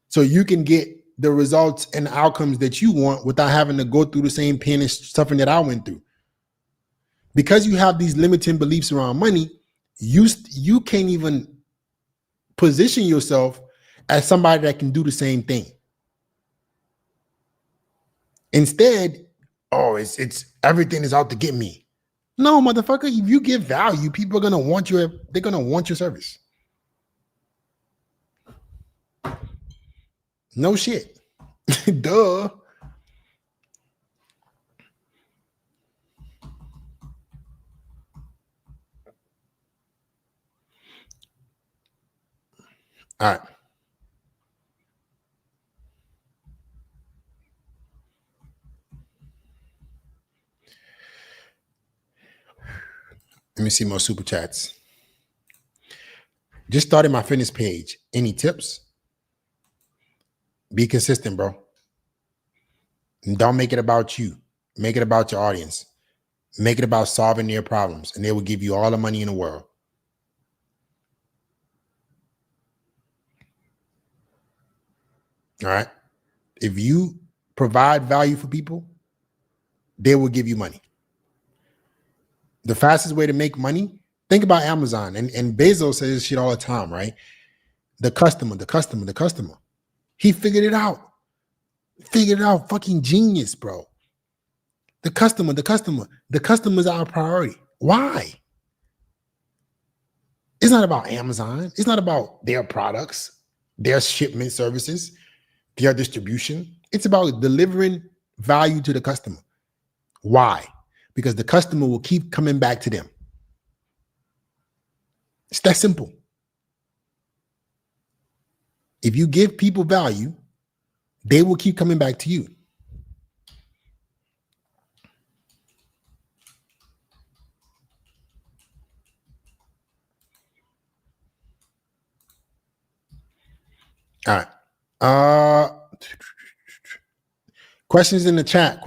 So you can get the results and outcomes that you want without having to go through the same pain and suffering that I went through. Because you have these limiting beliefs around money, you can't even position yourself as somebody that can do the same thing. Instead, oh, it's everything is out to get me. No, motherfucker, if you give value, people are gonna want your service. No shit. Duh. All right. Let me see more super chats. Just started my fitness page. Any tips? Be consistent, bro. And don't make it about you. Make it about your audience. Make it about solving their problems, and they will give you all the money in the world. All right. If you provide value for people, they will give you money. The fastest way to make money, think about Amazon. And Bezos says this shit all the time, right? The customer. He figured it out. Fucking genius, bro. The customer. The customer is our priority. Why? It's not about Amazon. It's not about their products, their shipment services, their distribution. It's about delivering value to the customer. Why? Because the customer will keep coming back to them. It's that simple. If you give people value, they will keep coming back to you. All right. Questions in the chat.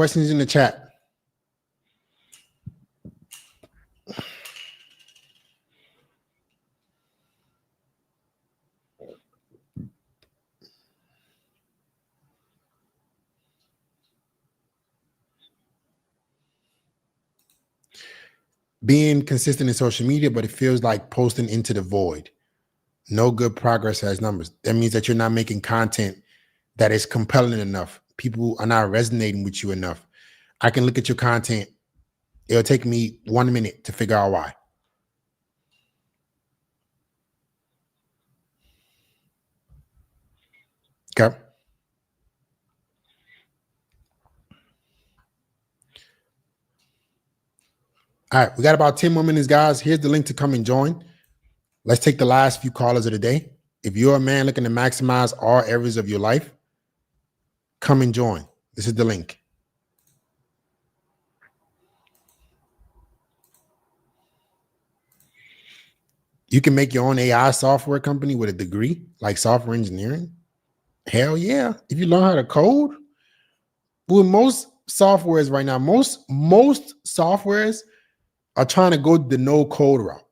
Being consistent in social media, but it feels like posting into the void. No good progress has numbers. That means that you're not making content that is compelling enough. People are not resonating with you enough. I can look at your content. It'll take me 1 minute to figure out why. Okay. All right, we got about 10 more minutes, guys. Here's the link to come and join. Let's take the last few callers of the day. If you're a man looking to maximize all areas of your life, come and join. This is the link. You can make your own AI software company with a degree like software engineering. Hell yeah. If you learn how to code, with most softwares right now, most softwares are trying to go the no code route.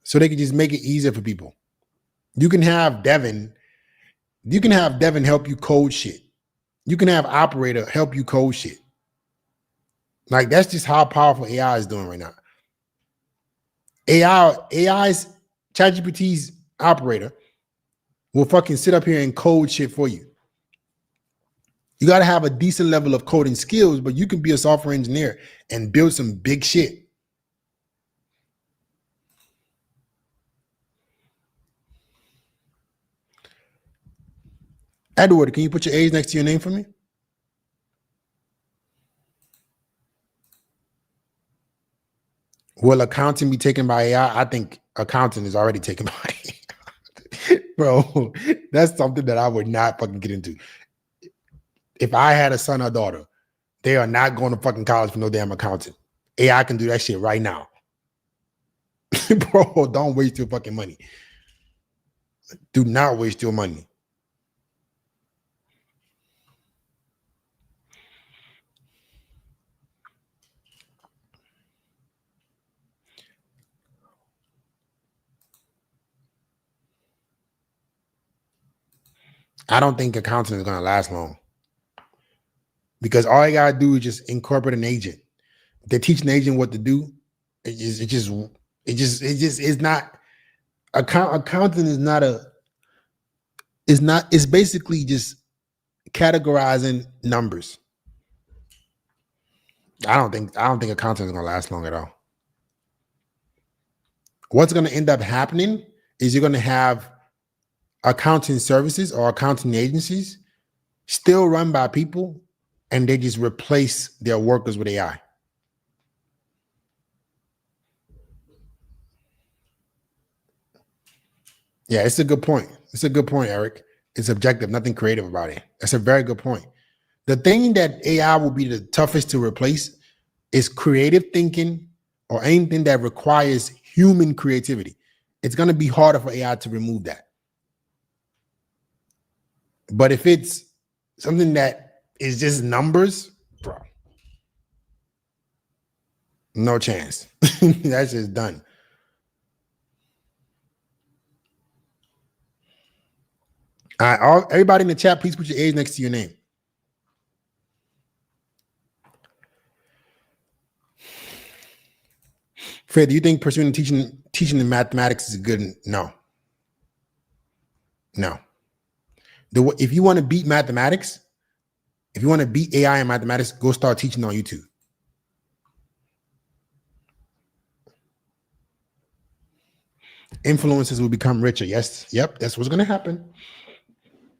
So they can just make it easier for people. You can have Devin help you code shit. You can have Operator help you code shit. Like, that's just how powerful AI is doing right now. AI's ChatGPT's Operator will fucking sit up here and code shit for you. You got to have a decent level of coding skills, but you can be a software engineer and build some big shit. Edward, can you put your age next to your name for me? Will accounting be taken by AI? I think accounting is already taken by AI. Bro, that's something that I would not fucking get into. If I had a son or daughter, they are not going to fucking college for no damn accounting. AI can do that shit right now. Bro, don't waste your fucking money. Do not waste your money. I don't think accounting is going to last long, because all you got to do is just incorporate an agent. If they teach an agent what to do, it's not accounting is not it's basically just categorizing numbers. I don't think accounting is going to last long at all. What's going to end up happening is you're going to have accounting services or accounting agencies still run by people, and they just replace their workers with AI. Yeah, it's a good point. It's a good point, Eric. It's objective, nothing creative about it. That's a very good point. The thing that AI will be the toughest to replace is creative thinking or anything that requires human creativity. It's going to be harder for AI to remove that. But if it's something that is just numbers, bro, no chance. That's just done. All right, everybody in the chat, please put your age next to your name. Fred, do you think pursuing teaching in mathematics is good? No. If you want to beat mathematics, if you want to beat AI in mathematics, go start teaching on YouTube. Influencers will become richer. Yes, yep, that's what's gonna happen.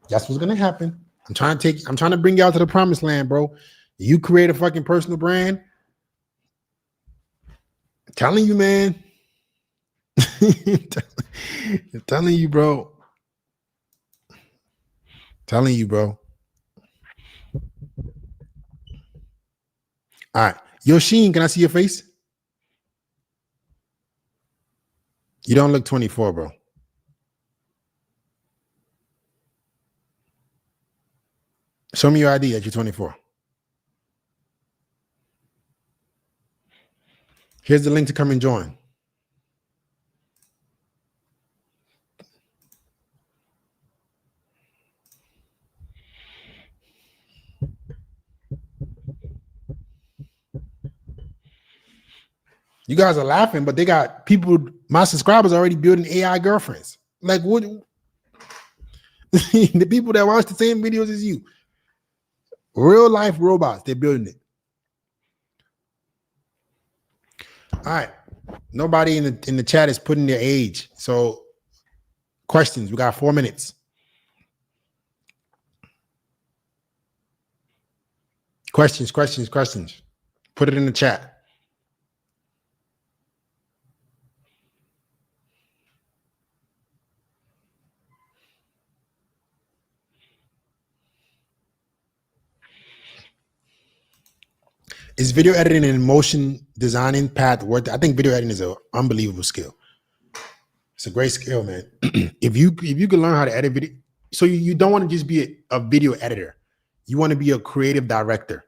That's what's gonna happen. I'm trying to bring y'all to the promised land, bro. You create a fucking personal brand. I'm telling you, man. I'm telling you, bro. Telling you, bro. All right. Yoshine, can I see your face? You don't look 24, bro. Show me your ID that you're 24. Here's the link to come and join. You guys are laughing, but they got people, my subscribers already building AI girlfriends. Like, what? The people that watch the same videos as you. Real life robots, they're building it. All right. Nobody in the chat is putting their age. So questions, we got 4 minutes. Questions. Put it in the chat. Is video editing and motion designing path worth it? I think video editing is an unbelievable skill. It's a great skill, man. if you can learn how to edit video, so you don't want to just be a video editor. You want to be a creative director,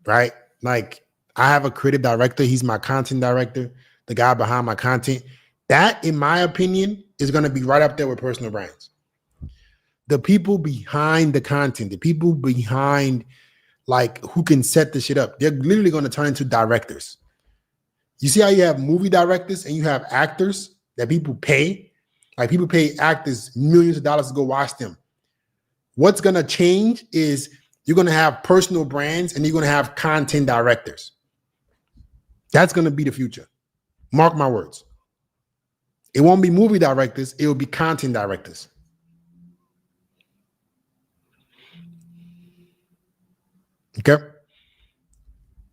right? Like I have a creative director. He's my content director, the guy behind my content. That, in my opinion, is going to be right up there with personal brands. The people behind the content, the people behind like who can set the shit up, they're literally going to turn into directors. You see how you have movie directors and you have actors that people pay? Like people pay actors millions of dollars to go watch them. What's going to change is you're going to have personal brands and you're going to have content directors. That's going to be the future. Mark my words. It won't be movie directors. It will be content directors. Okay.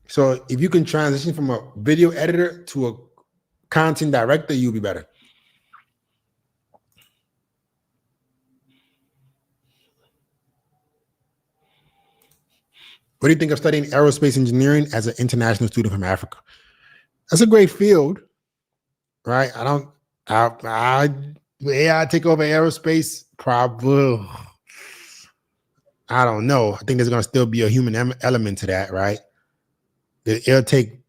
So if you can transition from a video editor to a content director, you'll be better. What do you think of studying aerospace engineering as an international student from Africa? That's a great field, right? AI take over aerospace, probably. I don't know. I think there's going to still be a human element to that, right? It'll take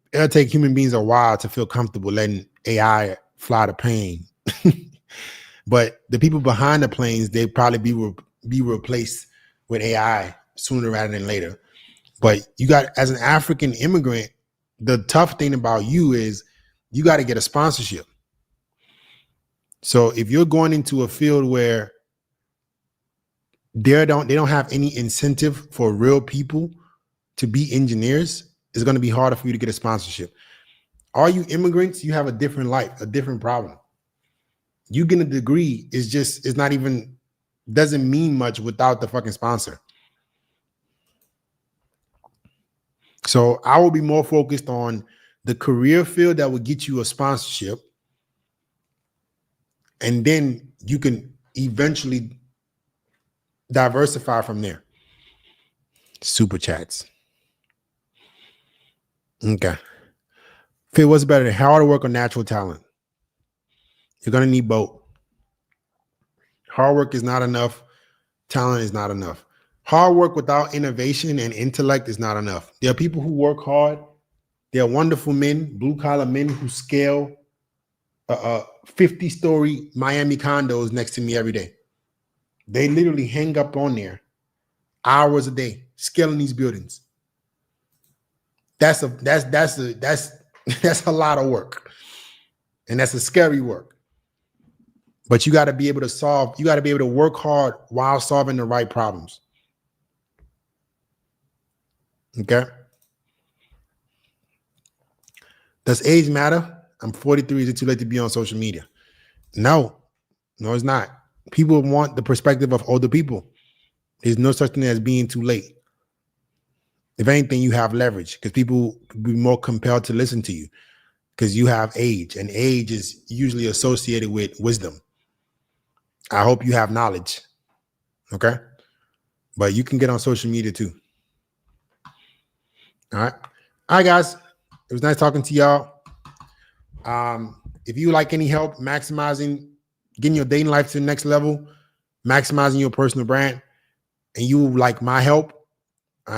human beings a while to feel comfortable letting AI fly the plane. But the people behind the planes, they probably be replaced with AI sooner rather than later. But you got, as an African immigrant, the tough thing about you is you got to get a sponsorship. So if you're going into a field where they don't have any incentive for real people to be engineers, it's going to be harder for you to get a sponsorship. All you immigrants, you have a different life, a different problem. You getting a degree doesn't mean much without the fucking sponsor. So I will be more focused on the career field that will get you a sponsorship. And then you can eventually diversify from there. Super chats. Okay. Phil, what's better, hard work or natural talent? You're going to need both. Hard work is not enough. Talent is not enough. Hard work without innovation and intellect is not enough. There are people who work hard. There are wonderful men, blue-collar men who scale 50-story Miami condos next to me every day. They literally hang up on there hours a day, scaling these buildings. That's a lot of work. And that's a scary work. But you got to be able to work hard while solving the right problems. Okay. Does age matter? I'm 43. Is it too late to be on social media? No, it's not. People want the perspective of older people. There's no such thing as being too late. If anything, you have leverage because people will be more compelled to listen to you because you have age, and age is usually associated with wisdom. I hope you have knowledge. Okay. But you can get on social media too. All right. All right, guys. It was nice talking to y'all. If you like any help maximizing, getting your dating life to the next level, maximizing your personal brand, and you like my help,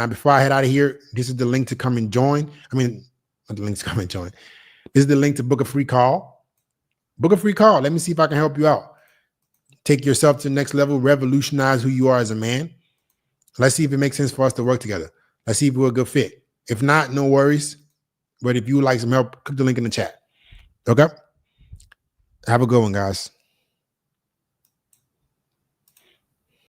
before I head out of here, this is the link to come and join. I mean, not the link to come and join. This is the link to book a free call. Book a free call. Let me see if I can help you out. Take yourself to the next level, revolutionize who you are as a man. Let's see if it makes sense for us to work together. Let's see if we're a good fit. If not, no worries. But if you would like some help, click the link in the chat. Okay? Have a good one, guys.